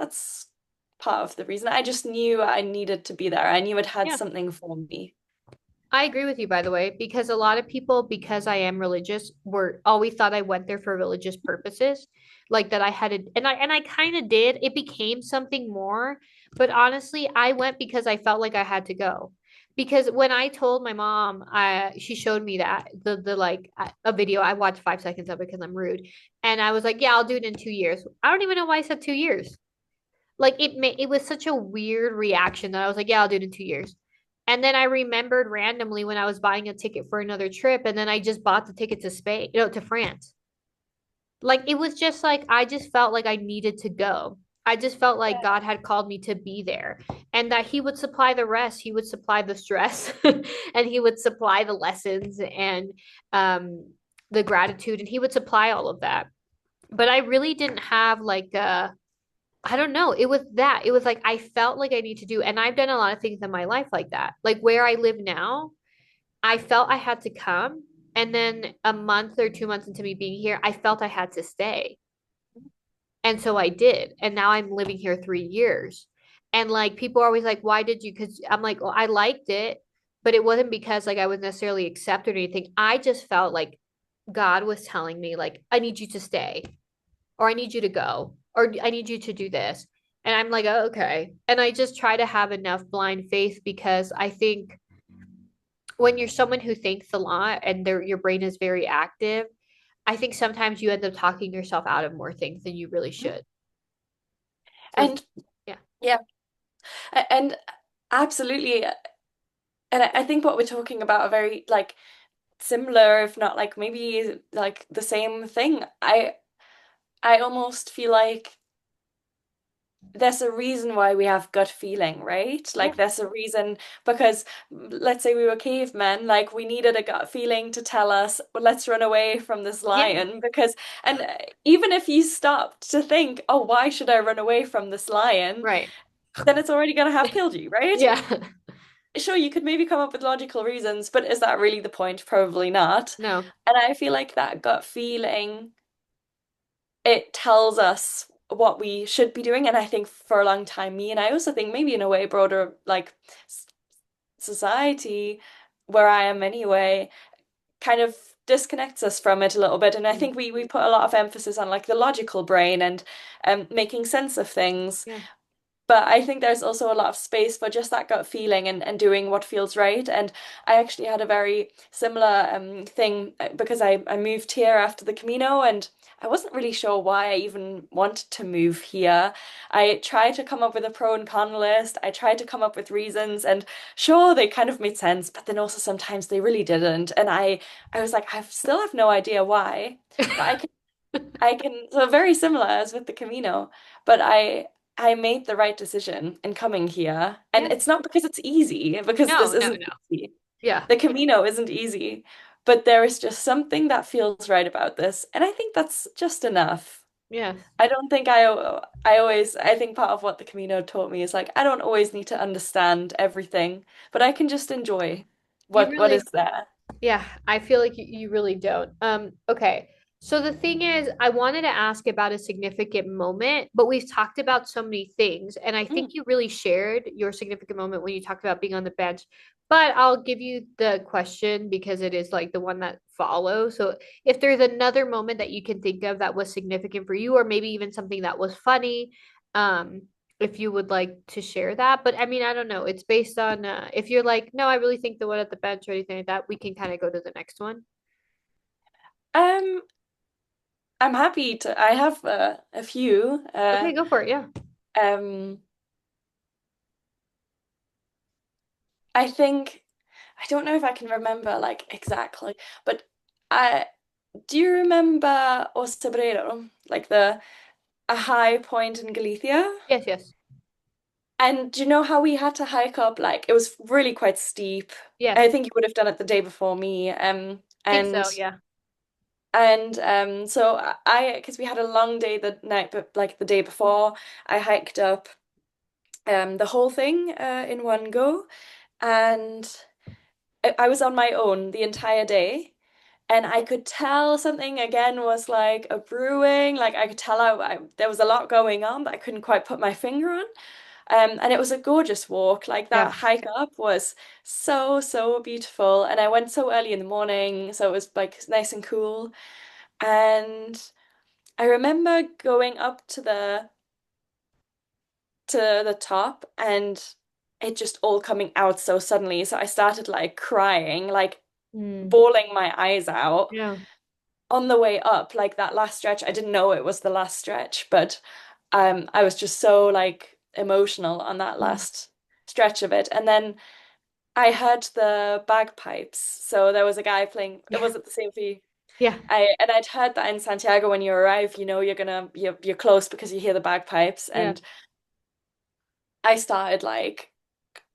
part of the reason. I just knew I needed to be there. I knew it had Yeah. something for me. I agree with you, by the way, because a lot of people, because I am religious, were always thought I went there for religious purposes, like that I had it, and I kind of did. It became something more, but honestly, I went because I felt like I had to go. Because when I told my mom, she showed me that the like a video. I watched 5 seconds of it because I'm rude, and I was like, "Yeah, I'll do it in 2 years." I don't even know why I said 2 years. Like it was such a weird reaction that I was like, yeah, I'll do it in 2 years. And then I remembered randomly when I was buying a ticket for another trip, and then I just bought the ticket to Spain, to France. Like it was just like I just felt like I needed to go. I just felt like God had called me to be there and that He would supply the rest. He would supply the stress and He would supply the lessons and the gratitude, and He would supply all of that. But I really didn't have like I don't know. It was that. It was like I felt like I need to do, and I've done a lot of things in my life like that. Like where I live now, I felt I had to come. And then a month or 2 months into me being here, I felt I had to stay. And so I did. And now I'm living here 3 years. And like people are always like, why did you? Because I'm like, well, I liked it, but it wasn't because like I was necessarily accepted or anything. I just felt like God was telling me, like, I need you to stay or I need you to go, or I need you to do this. And I'm like, oh, okay. And I just try to have enough blind faith because I think when you're someone who thinks a lot and your brain is very active, I think sometimes you end up talking yourself out of more things than you really should. So it's, And yeah. yeah, and Absolutely. And I think what we're talking about are very like similar, if not like maybe like the same thing. I almost feel like there's a reason why we have gut feeling, right? Yeah. Like there's a reason because let's say we were cavemen, like we needed a gut feeling to tell us, well, let's run away from this Yeah. lion because and even if you stopped to think, oh, why should I run away from this lion? Right. Then it's already gonna have killed you, right? Yeah. Sure, you could maybe come up with logical reasons, but is that really the point? Probably not. No. And I feel like that gut feeling, it tells us what we should be doing. And I think for a long time, me and I also think maybe in a way broader like society where I am anyway, kind of disconnects us from it a little bit. And I Mm. think we put a lot of emphasis on like the logical brain and making sense of things. Yeah. But I think there's also a lot of space for just that gut feeling and doing what feels right. And I actually had a very similar thing because I moved here after the Camino and I wasn't really sure why I even wanted to move here. I tried to come up with a pro and con list. I tried to come up with reasons and sure they kind of made sense, but then also sometimes they really didn't. And I was like, I still have no idea why. But I can so very similar as with the Camino, but I made the right decision in coming here. And Yeah. it's not because it's easy, because this No, no, isn't no. easy. Yeah. The Camino isn't easy, but there is just something that feels right about this. And I think that's just enough. Yeah. I don't think I always I think part of what the Camino taught me is like I don't always need to understand everything, but I can just enjoy You what really is there. Yeah, I feel like you really don't. Okay. So the thing is, I wanted to ask about a significant moment, but we've talked about so many things, and I think Mm. you really shared your significant moment when you talked about being on the bench. But I'll give you the question because it is like the one that follows. So if there's another moment that you can think of that was significant for you, or maybe even something that was funny, um, if you would like to share that. But I mean, I don't know. It's based on if you're like, no, I really think the one at the bench or anything like that, we can kind of go to the next one. Um, I'm happy to. I have a few. Okay, go for it. Yeah. Um, I think I don't know if I can remember like exactly, but I do you remember O Sobreiro, like the a high point in Galicia? Yes, yes. And do you know how we had to hike up? Like it was really quite steep. Yes. I think you would have done it the day before me. Think so, yeah. So I because we had a long day the night, but like the day before, I hiked up the whole thing in one go, and I was on my own the entire day. And I could tell something again was like a brewing. Like I could tell there was a lot going on that I couldn't quite put my finger on. And it was a gorgeous walk. Like that Yeah. hike up was so, so beautiful. And I went so early in the morning, so it was like nice and cool. And I remember going up to the top and it just all coming out so suddenly. So I started like crying, like Mm. bawling my eyes out Yeah. on the way up, like that last stretch. I didn't know it was the last stretch, but I was just so like emotional on that Mm. last stretch of it. And then I heard the bagpipes. So there was a guy playing, it Yeah. was at the same for you. Yeah. I'd heard that in Santiago when you arrive, you're close because you hear the bagpipes. Yeah. And I started like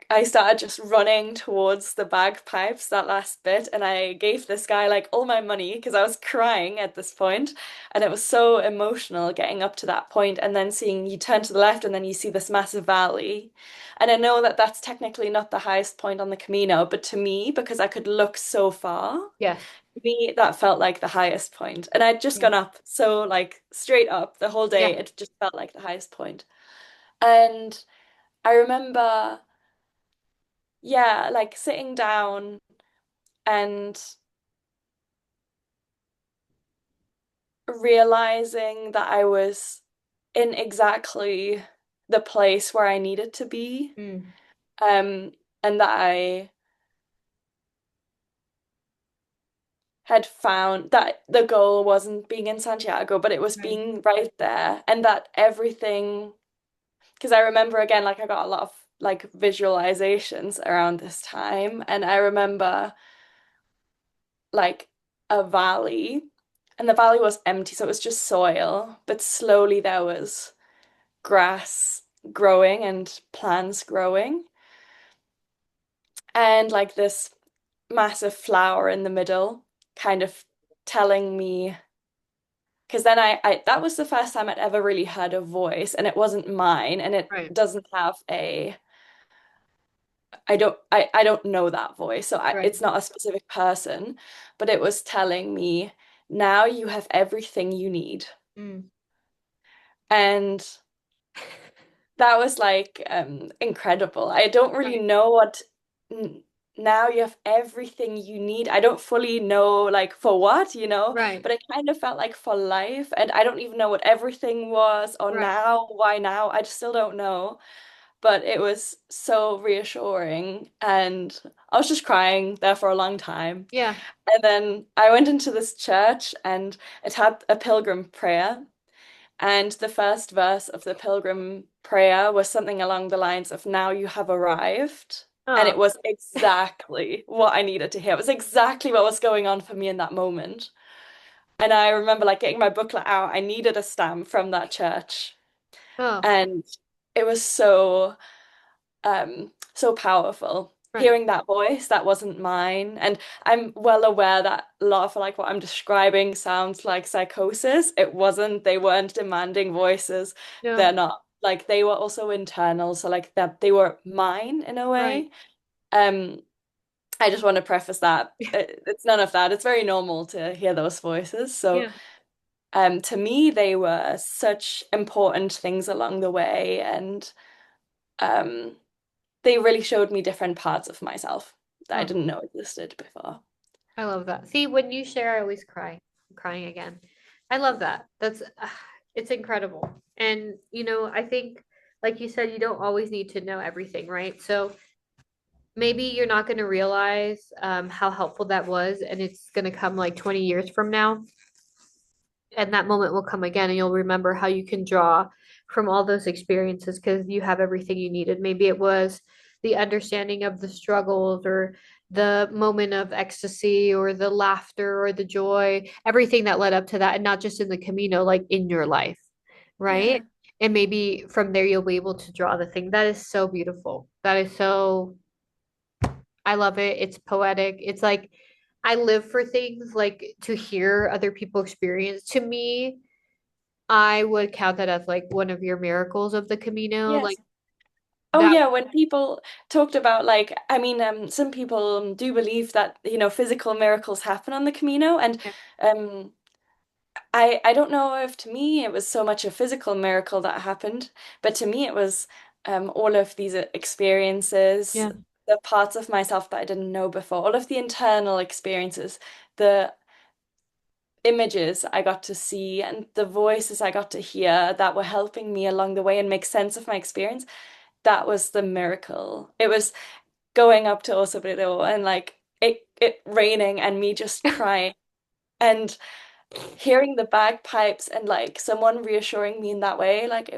I started just running towards the bagpipes that last bit, and I gave this guy like all my money because I was crying at this point, and it was so emotional getting up to that point, and then seeing you turn to the left, and then you see this massive valley, and I know that that's technically not the highest point on the Camino, but to me, because I could look so far, Yes. to me that felt like the highest point, and I'd just Yeah. gone up, so like straight up the whole day, Yeah. it just felt like the highest point, and I remember. Yeah, like sitting down and realizing that I was in exactly the place where I needed to be. Mm. And that I had found that the goal wasn't being in Santiago, but it was Right. being right there. And that everything, because I remember again, like I got a lot of like visualizations around this time, and I remember like a valley, and the valley was empty, so it was just soil, but slowly there was grass growing and plants growing, and like this massive flower in the middle, kind of telling me, because then I that was the first time I'd ever really heard a voice, and it wasn't mine, and it Right. doesn't have a I don't know that voice, so Right. it's not a specific person, but it was telling me, now you have everything you need. Mm. And that was like incredible. I don't really Right. know what n now you have everything you need. I don't fully know like for what, Right. but it kind of felt like for life. And I don't even know what everything was or Right. now, why now. I just still don't know. But it was so reassuring. And I was just crying there for a long time. Yeah. And then I went into this church and it had a pilgrim prayer. And the first verse of the pilgrim prayer was something along the lines of, now you have arrived. And Oh. it was exactly what I needed to hear. It was exactly what was going on for me in that moment. And I remember like getting my booklet out. I needed a stamp from that church. Oh. And it was so powerful. Right. Hearing that voice that wasn't mine. And I'm well aware that a lot of like what I'm describing sounds like psychosis. It wasn't, they weren't demanding voices. No. They're not like they were also internal. So like that they were mine in a Right. way. Um, I just want to preface that it's none of that. It's very normal to hear those voices. So Yeah. to me, they were such important things along the way. And um they really showed me different parts of myself that I Oh, didn't know existed before. I love that. See, when you share, I always cry. I'm crying again. I love that. That's it's incredible. And I think like you said, you don't always need to know everything, right? So maybe you're not going to realize how helpful that was, and it's going to come like 20 years from now, and that moment will come again, and you'll remember how you can draw from all those experiences because you have everything you needed. Maybe it was the understanding of the struggles or the moment of ecstasy or the laughter or the joy, everything that led up to that, and not just in the Camino, like in your life, right? Yeah. And maybe from there you'll be able to draw the thing. That is so beautiful. That is so, I love it. It's poetic. It's like I live for things like to hear other people experience. To me, I would count that as like one of your miracles of the Camino. Like Yes. Oh that, yeah, when people talked about like, I mean, some people do believe that, physical miracles happen on the Camino, and yeah, um, I don't know if to me it was so much a physical miracle that happened, but to me it was all of these experiences, yeah, the parts of myself that I didn't know before, all of the internal experiences, the images I got to see and the voices I got to hear that were helping me along the way and make sense of my experience. That was the miracle. It was going up to Osobrio and like it raining and me just crying and hearing the bagpipes and like someone reassuring me in that way, like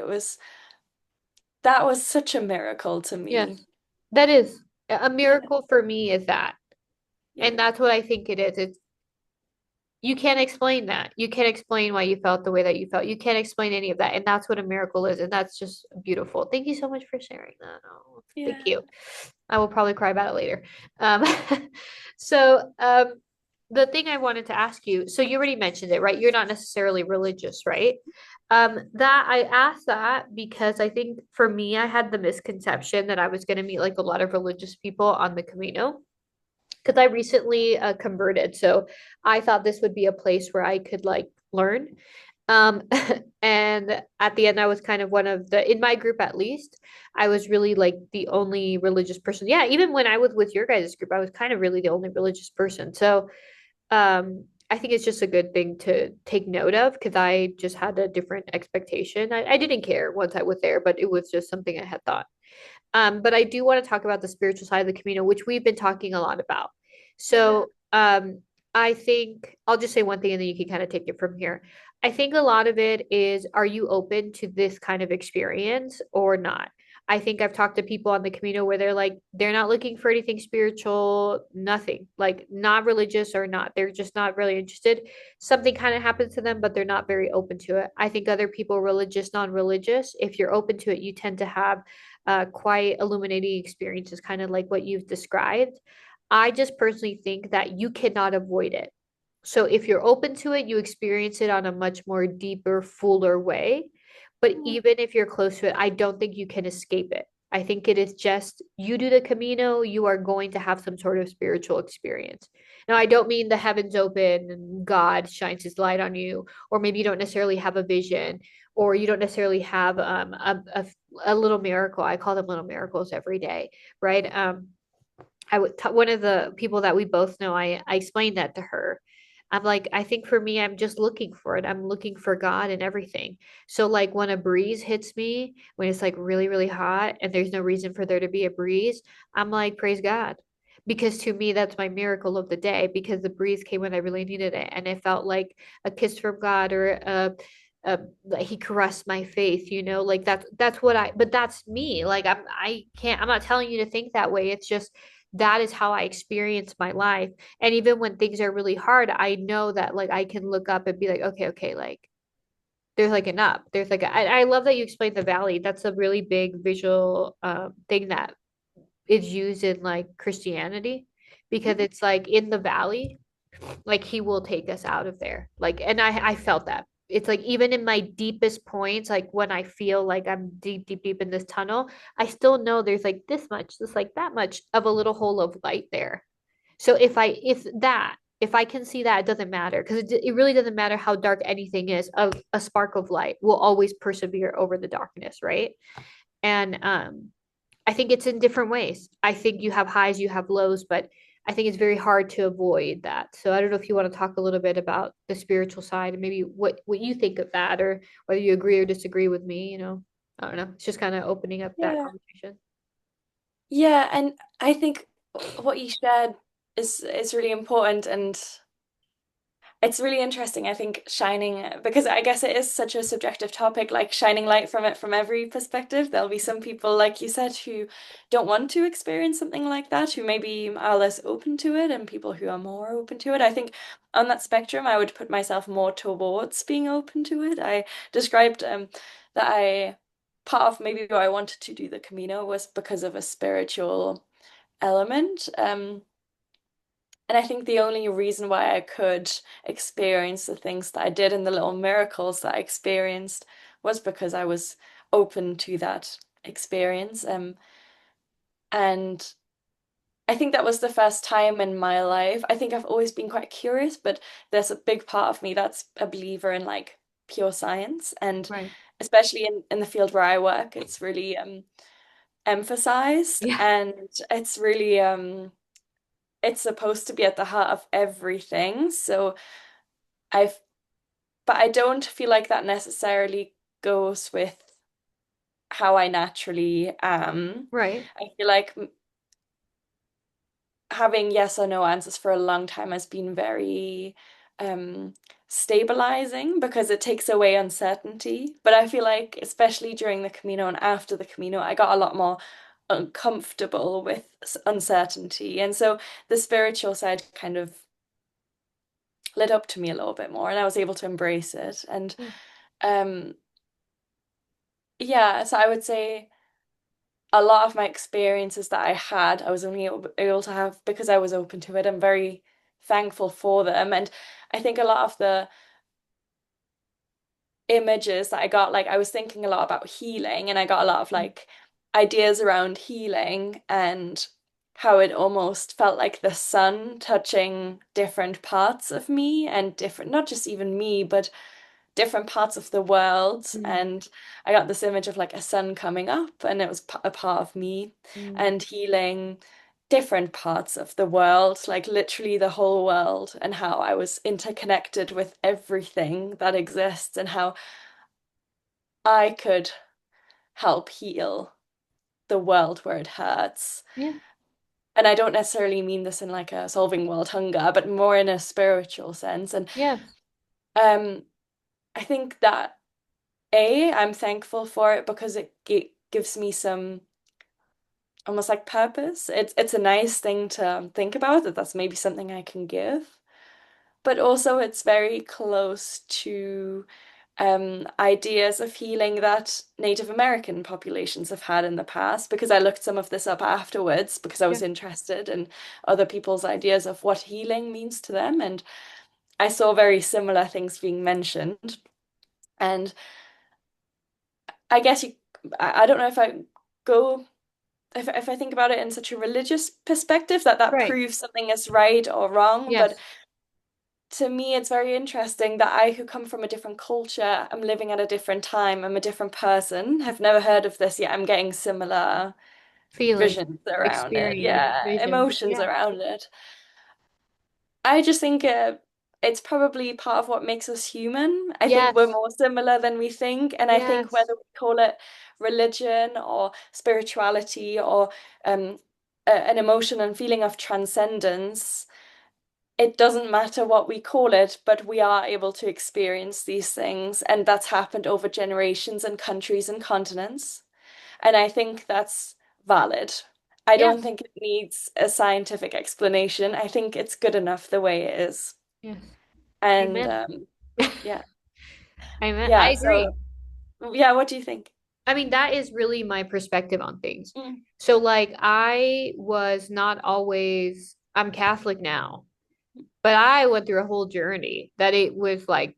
that was such a miracle to yes. me. That is a Yeah, miracle for me is that. yeah, And that's what I think it is. It's you can't explain that. You can't explain why you felt the way that you felt. You can't explain any of that. And that's what a miracle is. And that's just beautiful. Thank you so much for sharing that. Oh, thank yeah, you. I will probably cry about it later. Um, so the thing I wanted to ask you, so you already mentioned it, right? You're not necessarily religious, right? That I asked that because I think for me, I had the misconception that I was going to meet like a lot of religious people on the Camino because I recently converted. So I thought this would be a place where I could like learn. Um, and at the end, I was kind of one of the, in my group at least, I was really like the only religious person. Yeah, even when I was with your guys' group, I was kind of really the only religious person. So I think it's just a good thing to take note of because I just had a different expectation. I didn't care once I was there, but it was just something I had thought. But I do want to talk about the spiritual side of the Camino, which we've been talking a lot about. yeah, So I think I'll just say one thing and then you can kind of take it from here. I think a lot of it is, are you open to this kind of experience or not? I think I've talked to people on the Camino where they're like, they're not looking for anything spiritual, nothing, like not religious or not. They're just not really interested. Something kind of happens to them, but they're not very open to it. I think other people, religious, non-religious, if you're open to it, you tend to have quite illuminating experiences, kind of like what you've described. I just personally think that you cannot avoid it. So if you're open to it, you experience it on a much more deeper, fuller way. But even if you're close to it, I don't think you can escape it. I think it is just you do the Camino, you are going to have some sort of spiritual experience. Now, I don't mean the heavens open and God shines his light on you, or maybe you don't necessarily have a vision, or you don't necessarily have a little miracle. I call them little miracles every day, right? One of the people that we both know, I explained that to her. I'm like, I think for me, I'm just looking for it. I'm looking for God and everything. So like when a breeze hits me, when it's like really, really hot and there's no reason for there to be a breeze, I'm like, praise God. Because to me, that's my miracle of the day because the breeze came when I really needed it. And it felt like a kiss from God or like he caressed my faith, like that's what but that's me. Like I'm not telling you to think that way. It's just that is how I experience my life. And even when things are really hard, I know that like I can look up and be like, okay, okay, like there's like an up. There's like I love that you explained the valley. That's a really big visual thing that is used in like Christianity because it's like in the valley like he will take us out of there. Like, and I felt that. It's like even in my deepest points, like when I feel like I'm deep, deep, deep in this tunnel, I still know there's like this much, just like that much of a little hole of light there. So if I can see that, it doesn't matter because it really doesn't matter how dark anything is. A spark of light will always persevere over the darkness, right? And I think it's in different ways. I think you have highs, you have lows, but I think it's very hard to avoid that. So I don't know if you want to talk a little bit about the spiritual side and maybe what you think of that or whether you agree or disagree with me. I don't know. It's just kind of opening up that Yeah. conversation. Yeah, and I think what you shared is really important, and it's really interesting, I think, shining, because I guess it is such a subjective topic, like shining light from it from every perspective. There'll be some people, like you said, who don't want to experience something like that, who maybe are less open to it, and people who are more open to it. I think on that spectrum, I would put myself more towards being open to it. I described that part of maybe why I wanted to do the Camino was because of a spiritual element. And I think the only reason why I could experience the things that I did and the little miracles that I experienced was because I was open to that experience. And I think that was the first time in my life. I think I've always been quite curious, but there's a big part of me that's a believer in like pure science. And Right. especially in the field where I work, it's really emphasized, Yeah. and it's really it's supposed to be at the heart of everything. So I've, but I don't feel like that necessarily goes with how I naturally am. Right. I feel like having yes or no answers for a long time has been very um stabilizing because it takes away uncertainty. But I feel like especially during the Camino and after the Camino, I got a lot more uncomfortable with uncertainty. And so the spiritual side kind of lit up to me a little bit more and I was able to embrace it. And Yeah. um yeah, so I would say a lot of my experiences that I had, I was only able to have because I was open to it. I'm very thankful for them. And I think a lot of the images that I got, like I was thinking a lot about healing and I got a lot of like ideas around healing and how it almost felt like the sun touching different parts of me and different, not just even me, but different parts of the world. Mm, And I got this image of like a sun coming up, and it was a part of me, mm, and healing different parts of the world, like literally the whole world, and how I was interconnected with everything that exists, and how I could help heal the world where it hurts. yeah. And I don't necessarily mean this in like a solving world hunger, but more in a spiritual sense. And Yes. um, I think that I'm thankful for it because gives me some almost like purpose. It's a nice thing to think about that that's maybe something I can give. But also it's very close to ideas of healing that Native American populations have had in the past, because I looked some of this up afterwards because I Yeah. was interested in other people's ideas of what healing means to them. And I saw very similar things being mentioned. And I guess I don't know if I go, if I think about it in such a religious perspective that that Right. proves something is right or wrong, but Yes. to me, it's very interesting that I, who come from a different culture, am living at a different time, I'm a different person, have never heard of this yet. I'm getting similar Feelings, visions around it. experience, Yeah, visions. emotions Yeah. around it. I just think it's probably part of what makes us human. I think we're Yes. more similar than we think. And I think Yes. whether we call it religion or spirituality or an emotion and feeling of transcendence, it doesn't matter what we call it, but we are able to experience these things. And that's happened over generations and countries and continents. And I think that's valid. I don't Yes. think it needs a scientific explanation. I think it's good enough the way it is. Yes. And Amen. yeah, Amen. I yeah. agree. So, yeah, what do you think? I mean, that is really my perspective on things. Mm, So, like, I was not always, I'm Catholic now, but I went through a whole journey that it was like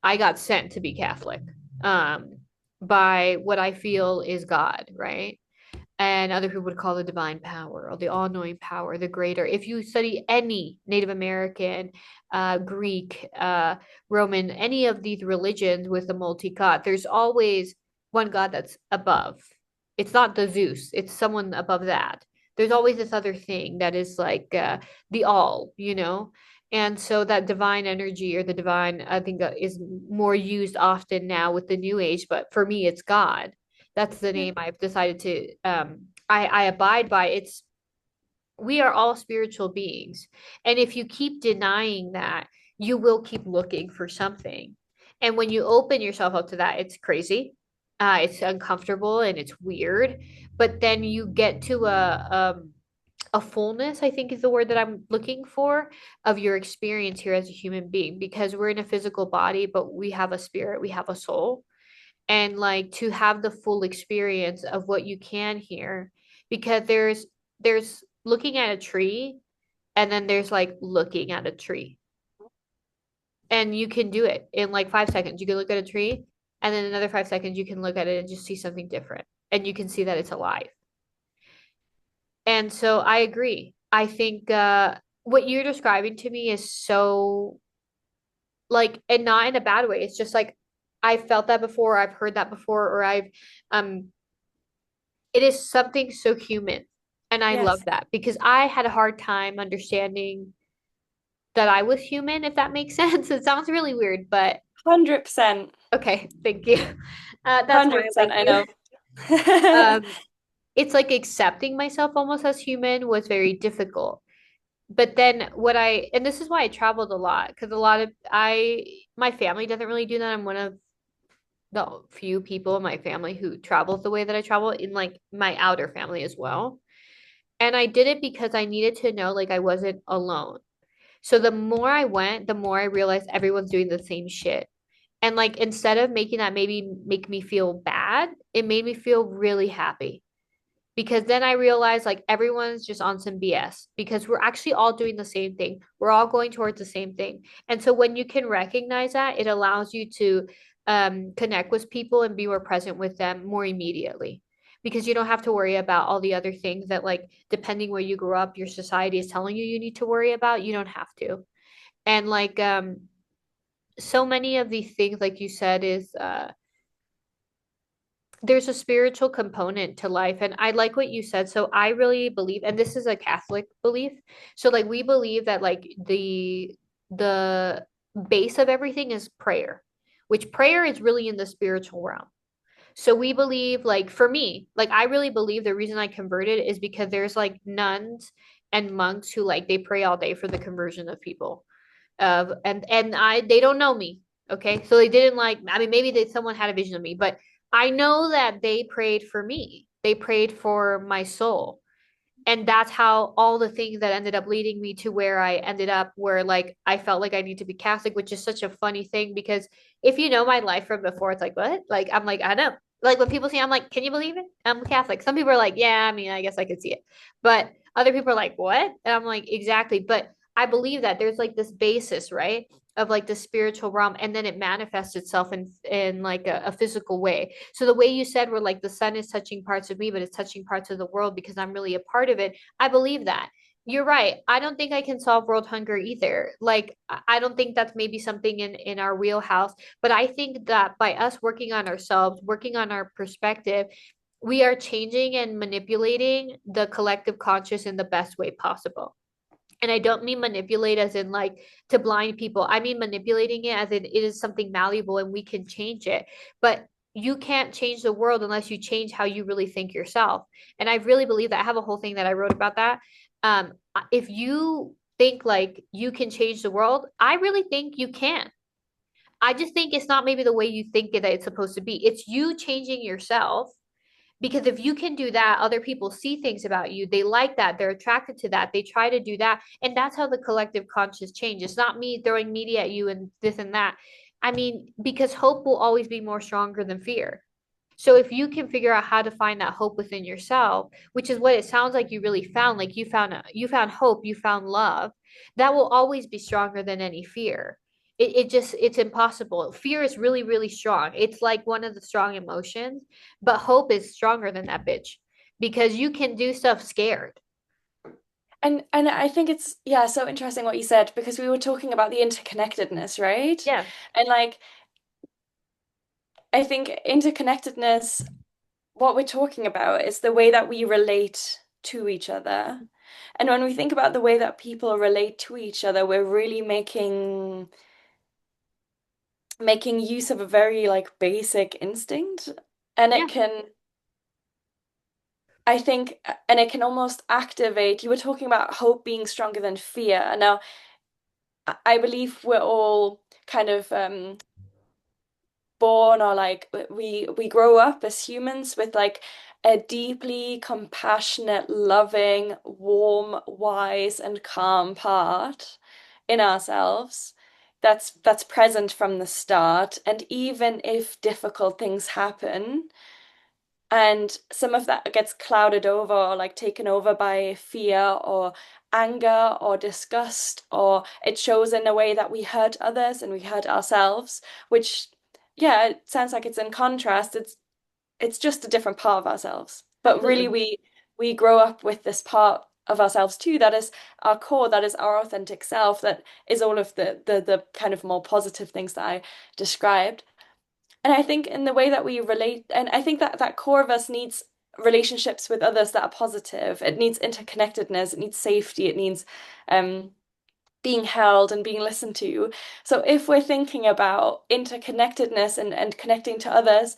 I got sent to be Catholic um, by what I feel is God, right? And other people would call the divine power or the all-knowing power, the greater. If you study any Native American, Greek, Roman, any of these religions with the multi-god, there's always one god that's above. It's not the Zeus, it's someone above that. There's always this other thing that is like the all, you know? And so that divine energy or the divine, I think, is more used often now with the new age, but for me, it's God. That's the yeah, name I've decided to I abide by. It's we are all spiritual beings. And if you keep denying that, you will keep looking for something. And when you open yourself up to that, it's crazy. It's uncomfortable and it's weird. But then you get to a fullness, I think is the word that I'm looking for, of your experience here as a human being, because we're in a physical body, but we have a spirit, we have a soul, and like to have the full experience of what you can hear, because there's looking at a tree and then there's like looking at a tree, and you can do it in like 5 seconds. You can look at a tree and then another 5 seconds you can look at it and just see something different, and you can see that it's alive. And so I agree. I think what you're describing to me is so like, and not in a bad way. It's just like I've felt that before, I've heard that before, or I've um it is something so human. And I love yes, that because I had a hard time understanding that I was human, if that makes sense. It sounds really weird, but 100%. okay, thank you. That's why I 100%, like I you. know. It's like accepting myself almost as human was very difficult. But then and this is why I traveled a lot, because a lot of my family doesn't really do that. I'm one of the few people in my family who travels the way that I travel, in like my outer family as well. And I did it because I needed to know like I wasn't alone. So the more I went, the more I realized everyone's doing the same shit. And like instead of making that maybe make me feel bad, it made me feel really happy. Because then I realized like everyone's just on some BS, because we're actually all doing the same thing. We're all going towards the same thing. And so when you can recognize that, it allows you to connect with people and be more present with them more immediately. Because you don't have to worry about all the other things that, like, depending where you grew up, your society is telling you need to worry about. You don't have to. And like, so many of these things, like you said, is there's a spiritual component to life. And I like what you said. So I really believe, and this is a Catholic belief, so like we believe that like the base of everything is prayer, which prayer is really in the spiritual realm. So we believe, like, for me, like I really believe the reason I converted is because there's like nuns and monks who like they pray all day for the conversion of people. And I they don't know me. Okay. So they didn't like, I mean, maybe someone had a vision of me, but I know that they prayed for me. They prayed for my soul. And that's how all the things that ended up leading me to where I ended up, where like I felt like I need to be Catholic, which is such a funny thing because if you know my life from before, it's like, what? Like, I'm like, I know. Like, when people see, I'm like, can you believe it? I'm Catholic. Some people are like, yeah, I mean, I guess I could see it. But other people are like, what? And I'm like, exactly. But I believe that there's like this basis, right? Of like the spiritual realm, and then it manifests itself in like a physical way. So the way you said where like the sun is touching parts of me, but it's touching parts of the world because I'm really a part of it. I believe that. You're right. I don't think I can solve world hunger either. Like I don't think that's maybe something in our wheelhouse, but I think that by us working on ourselves, working on our perspective, we are changing and manipulating the collective conscious in the best way possible. And I don't mean manipulate as in like to blind people. I mean manipulating it as in it is something malleable and we can change it. But you can't change the world unless you change how you really think yourself. And I really believe that. I have a whole thing that I wrote about that. If you think like you can change the world, I really think you can. I just think it's not maybe the way you think that it's supposed to be. It's you changing yourself because if you can do that, other people see things about you. They like that. They're attracted to that. They try to do that. And that's how the collective conscious change. It's not me throwing media at you and this and that. I mean, because hope will always be more stronger than fear. So if you can figure out how to find that hope within yourself, which is what it sounds like you really found, like you found hope, you found love, that will always be stronger than any fear. It just it's impossible. Fear is really, really strong. It's like one of the strong emotions, but hope is stronger than that bitch because you can do stuff scared. And I think it's yeah, so interesting what you said because we were talking about the interconnectedness, right? Yeah. And like I think interconnectedness, what we're talking about is the way that we relate to each other. And when we think about the way that people relate to each other, we're really making use of a very like basic instinct. And Yeah. it can, I think, and it can almost activate. You were talking about hope being stronger than fear. Now, I believe we're all kind of born or like we grow up as humans with like a deeply compassionate, loving, warm, wise, and calm part in ourselves that's present from the start. And even if difficult things happen, and some of that gets clouded over or like taken over by fear or anger or disgust, or it shows in a way that we hurt others and we hurt ourselves, which, yeah, it sounds like it's in contrast. It's just a different part of ourselves. But really Absolutely. we grow up with this part of ourselves too, that is our core, that is our authentic self, that is all of the kind of more positive things that I described. And I think in the way that we relate, and I think that that core of us needs relationships with others that are positive. It needs interconnectedness, it needs safety, it needs um, being held and being listened to. So if we're thinking about interconnectedness and connecting to others,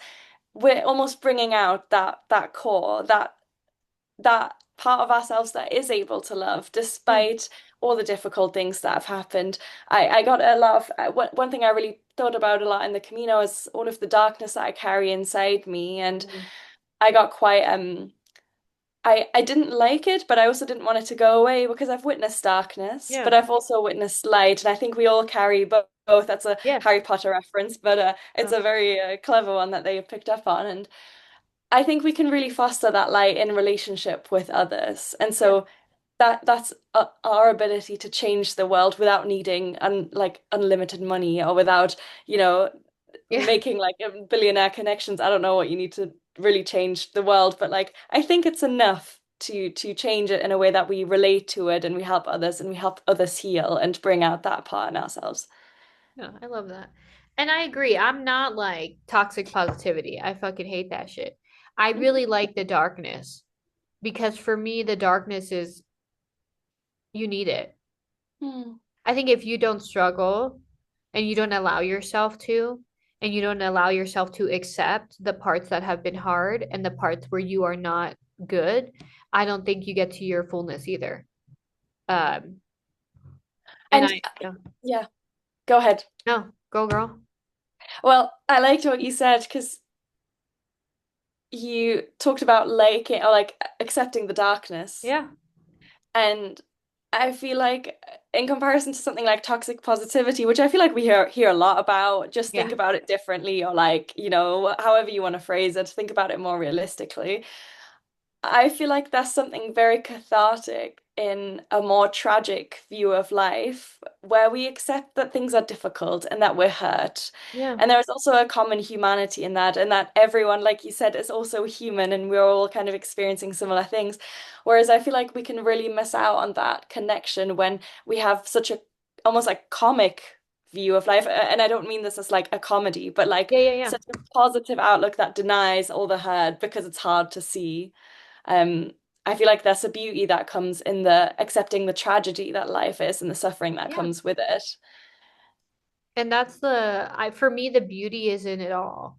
we're almost bringing out that core, that part of ourselves that is able to love Yeah. despite all the difficult things that have happened. I got a lot of one thing I really thought about a lot in the Camino is all of the darkness that I carry inside me, and Mhm. I got quite I didn't like it, but I also didn't want it to go away because I've witnessed darkness, Yeah. but I've also witnessed light, and I think we all carry both. That's a Yeah. Harry Potter reference, but it's Oh, a very clever one that they picked up on, and I think we can really foster that light in relationship with others. And yeah. so that's our ability to change the world without needing like unlimited money or without, you know, Yeah. making like a billionaire connections. I don't know what you need to really change the world, but like I think it's enough to change it in a way that we relate to it and we help others and we help others heal and bring out that part in ourselves. Yeah, I love that. And I agree. I'm not like toxic positivity. I fucking hate that shit. I really like the darkness because for me, the darkness is you need it. Mm. I think if you don't struggle and you don't allow yourself to, and you don't allow yourself to accept the parts that have been hard and the parts where you are not good, I don't think you get to your fullness either. Um, and And I, yeah, yeah, go ahead. no, go girl. Well, I liked what you said because you talked about liking or like accepting the darkness. Yeah. And I feel like in comparison to something like toxic positivity, which I feel like we hear a lot about, just think Yeah. about it differently or like, however you want to phrase it, think about it more realistically. I feel like that's something very cathartic in a more tragic view of life, where we accept that things are difficult and that we're hurt. Yeah. And there is also a common humanity in that, and that everyone, like you said, is also human and we're all kind of experiencing similar things. Whereas I feel like we can really miss out on that connection when we have such a almost like comic view of life. And I don't mean this as like a comedy, but like Yeah, yeah, yeah. such a positive outlook that denies all the hurt because it's hard to see. Um, I feel like there's a beauty that comes in the accepting the tragedy that life is and the suffering that Yeah. comes with it. And that's for me, the beauty is in it all.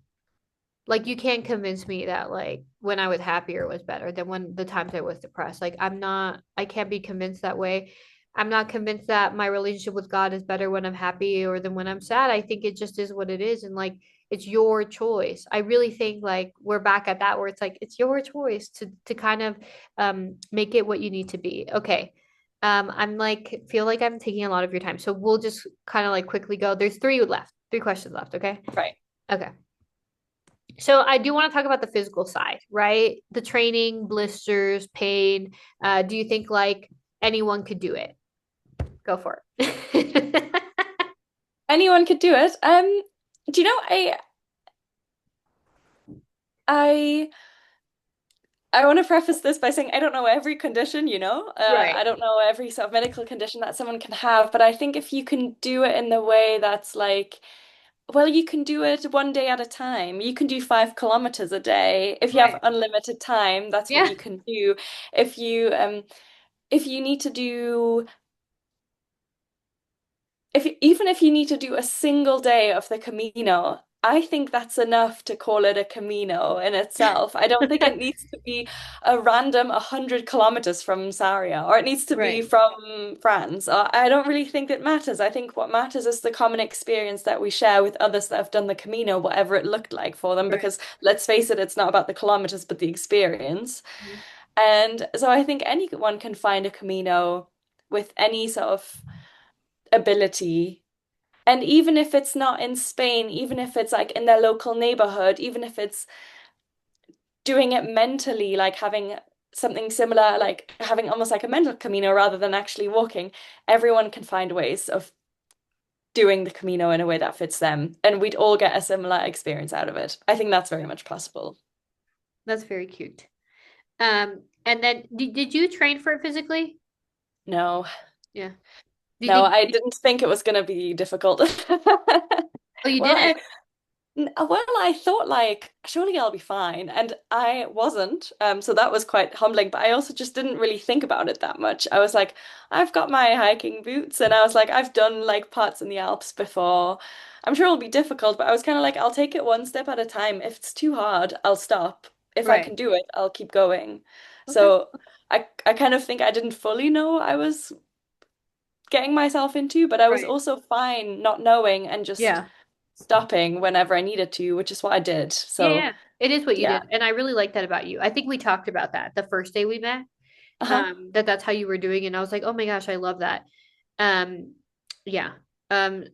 Like you can't convince me that like when I was happier was better than when the times I was depressed. Like I can't be convinced that way. I'm not convinced that my relationship with God is better when I'm happy or than when I'm sad. I think it just is what it is. And like it's your choice. I really think like we're back at that where it's like it's your choice to kind of make it what you need to be. Okay. I'm like feel like I'm taking a lot of your time. So we'll just kind of like quickly go. There's three questions left, okay? Right. Okay. So I do want to talk about the physical side, right? The training, blisters, pain. Do you think like anyone could do it? Go for it. Anyone could do it. Do you know, I I want to preface this by saying I don't know every condition, Right. I don't know every sort of medical condition that someone can have, but I think if you can do it in the way that's like, well, you can do it one day at a time. You can do 5 kilometers a day. If you have Right. unlimited time, that's what Yeah. you can do. If you if you need to do even if you need to do a single day of the Camino, I think that's enough to call it a Camino in itself. I don't think it needs to be a random 100 kilometers from Saria, or it needs to be Right. from France. Or I don't really think it matters. I think what matters is the common experience that we share with others that have done the Camino, whatever it looked like for them. Right. Because let's face it, it's not about the kilometers, but the experience. Mhm. And so I think anyone can find a Camino with any sort of ability. And even if it's not in Spain, even if it's like in their local neighborhood, even if it's doing it mentally, like having something similar, like having almost like a mental Camino rather than actually walking, everyone can find ways of doing the Camino in a way that fits them. And we'd all get a similar experience out of it. I think that's very much possible. That's very cute. And then did you train for it physically? No, Yeah. Do you no, think, I didn't think it was going to be difficult. oh, you Well, didn't? I thought like surely I'll be fine, and I wasn't. So that was quite humbling. But I also just didn't really think about it that much. I was like, I've got my hiking boots, and I was like, I've done like parts in the Alps before. I'm sure it'll be difficult, but I was kind of like, I'll take it one step at a time. If it's too hard, I'll stop. If I Right. can do it, I'll keep going. Okay. So I kind of think I didn't fully know I was getting myself into, but I was Right. also fine not knowing and just Yeah. stopping whenever I needed to, which is what I did. Yeah, So, yeah. It is what you yeah. did. And I really like that about you. I think we talked about that the first day we met. Uh-huh. That's how you were doing, and I was like, oh my gosh, I love that. Um, yeah. Um,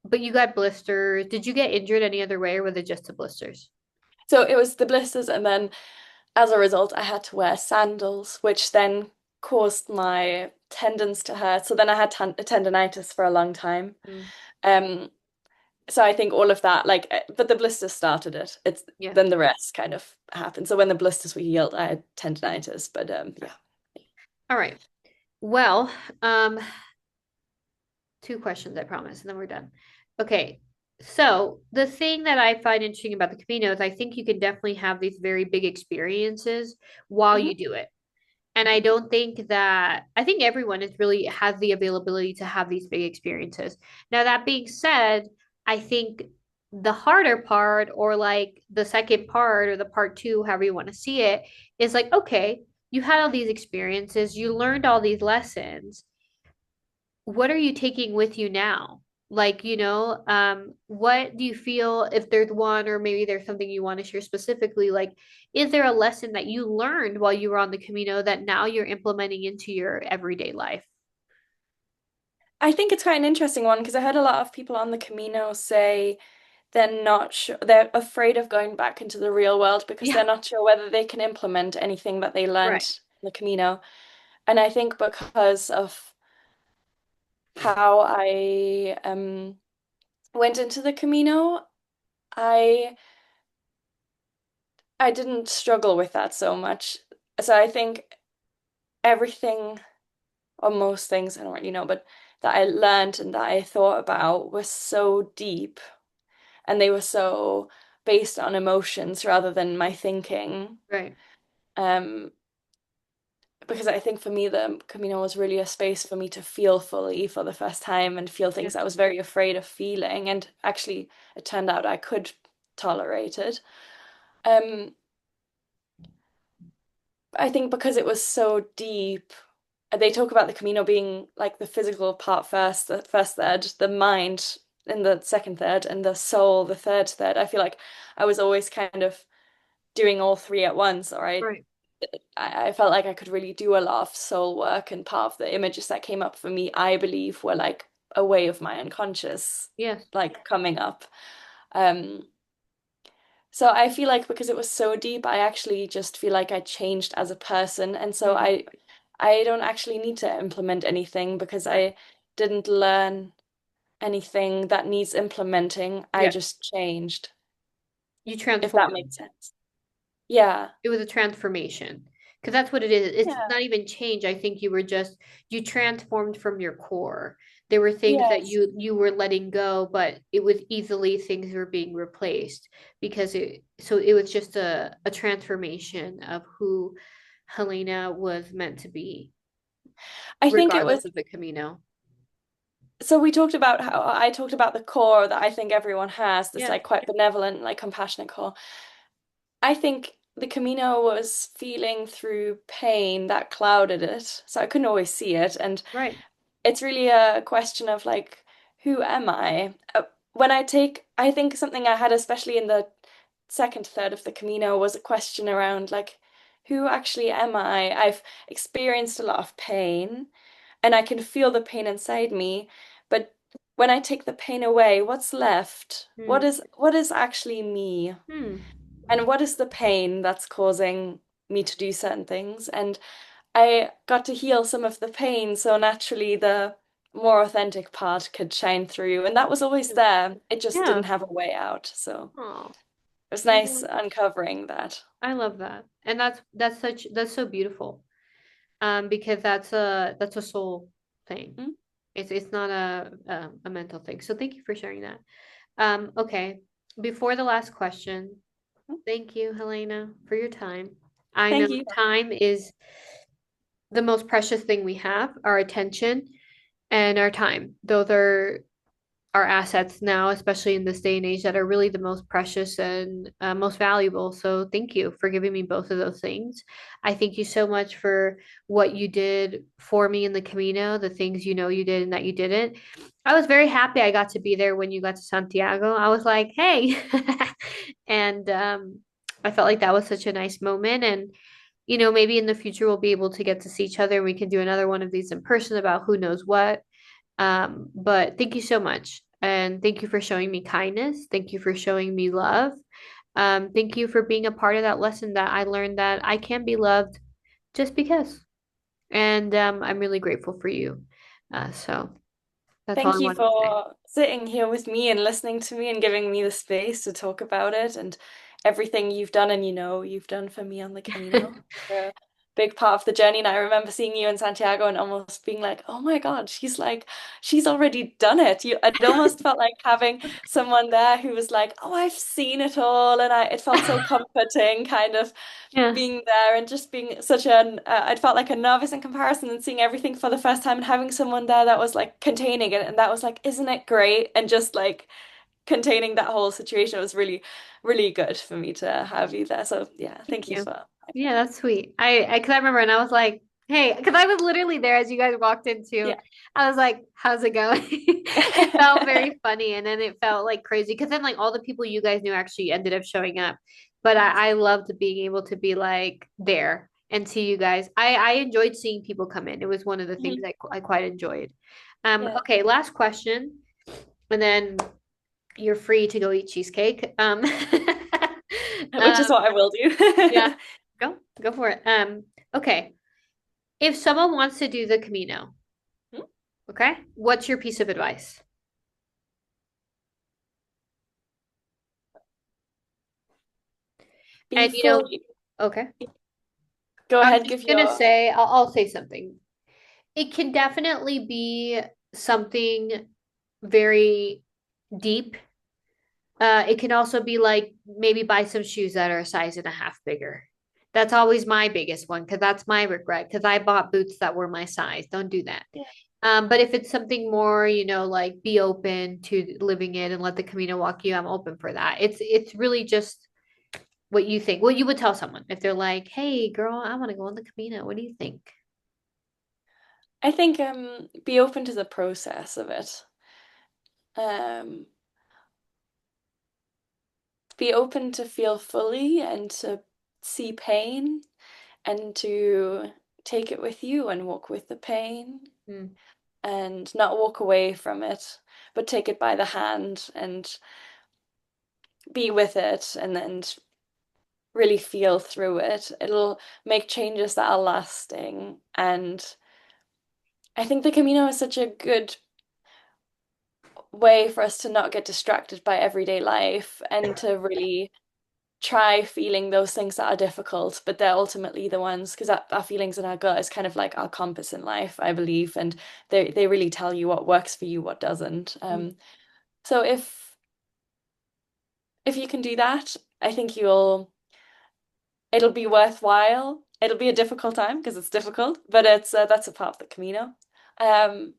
but you got blisters. Did you get injured any other way, or was it just the blisters? So it was the blisters, and then as a result, I had to wear sandals, which then caused my tendons to hurt. So then I had tendonitis for a long time. Mm, Um, so I think all of that, like, but the blisters started it. It's yeah. then the rest kind of happened. So when the blisters were healed, I had tendonitis. But yeah. All right. Well, um, two questions, I promise, and then we're done. Okay. So the thing that I find interesting about the Camino is I think you can definitely have these very big experiences while Hmm. you do it. And I don't think that I think everyone is really has the availability to have these big experiences. Now, that being said, I think the harder part, or like the second part, or the part two, however you want to see it, is like, okay, you had all these experiences, you learned all these lessons. What are you taking with you now? Like, what do you feel, if there's one, or maybe there's something you want to share specifically, like, is there a lesson that you learned while you were on the Camino that now you're implementing into your everyday life? I think it's quite an interesting one because I heard a lot of people on the Camino say they're not sure, they're afraid of going back into the real world because Yeah, they're not sure whether they can implement anything that they right, learned on the Camino. And I think because of how I went into the Camino, I I didn't struggle with that so much. So I think everything, or most things, I don't really know, but that I learned and that I thought about were so deep and they were so based on emotions rather than my thinking. right. Um, because I think for me, the Camino was really a space for me to feel fully for the first time and feel Yeah, things I was very afraid of feeling. And actually, it turned out I could tolerate it. Um, I think because it was so deep, they talk about the Camino being like the physical part first, the first third, the mind in the second third, and the soul, the third third. I feel like I was always kind of doing all three at once, or right. I felt like I could really do a lot of soul work, and part of the images that came up for me, I believe, were like a way of my unconscious, Yes. like coming up. Um, so I feel like because it was so deep, I actually just feel like I changed as a person, and so Mm, I don't actually need to implement anything because right. I didn't learn anything that needs implementing. I Yeah. just changed, You if that makes transformed. sense. Yeah. It was a transformation. Because that's what it is. It's Yeah. not even change. I think you transformed from your core. There were things that Yes. you were letting go, but it was easily things were being replaced because it was just a transformation of who Helena was meant to be, I think it regardless was of the Camino. so we talked about how I talked about the core that I think everyone has, this Yeah, like quite benevolent, like compassionate core. I think the Camino was feeling through pain that clouded it, so I couldn't always see it. And right, it's really a question of like, who am I? I think something I had, especially in the second third of the Camino, was a question around like, who actually am I? I've experienced a lot of pain and I can feel the pain inside me, but when I take the pain away, what's left? hmm, What is actually me? hmm, And what is the pain that's causing me to do certain things? And I got to heal some of the pain, so naturally the more authentic part could shine through. And that was always there. It just yeah. didn't have a way out. So Oh, it was I nice love, uncovering that. I love that, and that's so beautiful. Because that's a soul thing. Mm, It's not a mental thing. So thank you for sharing that. Okay. Before the last question, mm. thank you, Helena, for your time. I know Thank you. time is the most precious thing we have, our attention and our time. Those are our assets now, especially in this day and age, that are really the most precious and most valuable. So thank you for giving me both of those things. I thank you so much for what you did for me in the Camino, the things you did and that you didn't. I was very happy I got to be there when you got to Santiago. I was like, hey. And I felt like that was such a nice moment. And maybe in the future we'll be able to get to see each other and we can do another one of these in person about who knows what. But thank you so much. And thank you for showing me kindness. Thank you for showing me love. Thank you for being a part of that lesson that I learned that I can be loved just because. And I'm really grateful for you. So that's all I Thank you wanted to say. for sitting here with me and listening to me and giving me the space to talk about it and everything you've done and you've done for me on the Camino. You're a big part of the journey. And I remember seeing you in Santiago and almost being like, oh my God, she's already done it. It almost felt like having someone there who was like, oh, I've seen it all. And it felt so comforting, kind of Yeah. being there and just being I felt like a novice in comparison and seeing everything for the first time and having someone there that was like containing it and that was like, isn't it great? And just like containing that whole situation was really, really good for me to have you there. So yeah, Thank thank you you. for Yeah, that's sweet. Because I remember and I was like, Hey, because I was literally there as you guys walked into. Yeah. I was like, "How's it going?" It felt very funny, and then it felt like crazy because then like all the people you guys knew actually ended up showing up. But Nice. I loved being able to be like there and see you guys. I enjoyed seeing people come in. It was one of the things Mhm. I quite enjoyed. Yeah. Okay, last question, and then you're free to go eat cheesecake. Which is Um, what I will do. yeah, go for it. Okay. If someone wants to do the Camino, okay, what's your piece of advice? Be And fully. okay, Go I'm ahead, just give gonna your. say, I'll say something. It can definitely be something very deep. It can also be like maybe buy some shoes that are a size and a half bigger. That's always my biggest one because that's my regret because I bought boots that were my size. Don't do that. Yeah. But if it's something more, like be open to living it and let the Camino walk you, I'm open for that. It's really just what you think. What you would tell someone if they're like, "Hey, girl, I want to go on the Camino. What do you think?" I think be open to the process of it. Um, be open to feel fully and to see pain and to take it with you and walk with the pain Mm, and not walk away from it, but take it by the hand and be with it and really feel through it. It'll make changes that are lasting. And I think the Camino is such a good way for us to not get distracted by everyday life and to really try feeling those things that are difficult, but they're ultimately the ones because our feelings in our gut is kind of like our compass in life, I believe, and they really tell you what works for you, what doesn't. mm. So if you can do that, I think it'll be worthwhile. It'll be a difficult time because it's difficult, but it's that's a part of the Camino. Um,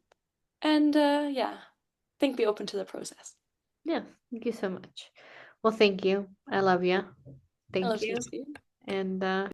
and yeah, I think be open to the process. Yeah, thank you so much. Well, thank you. I love you. I Thank love you you. too. And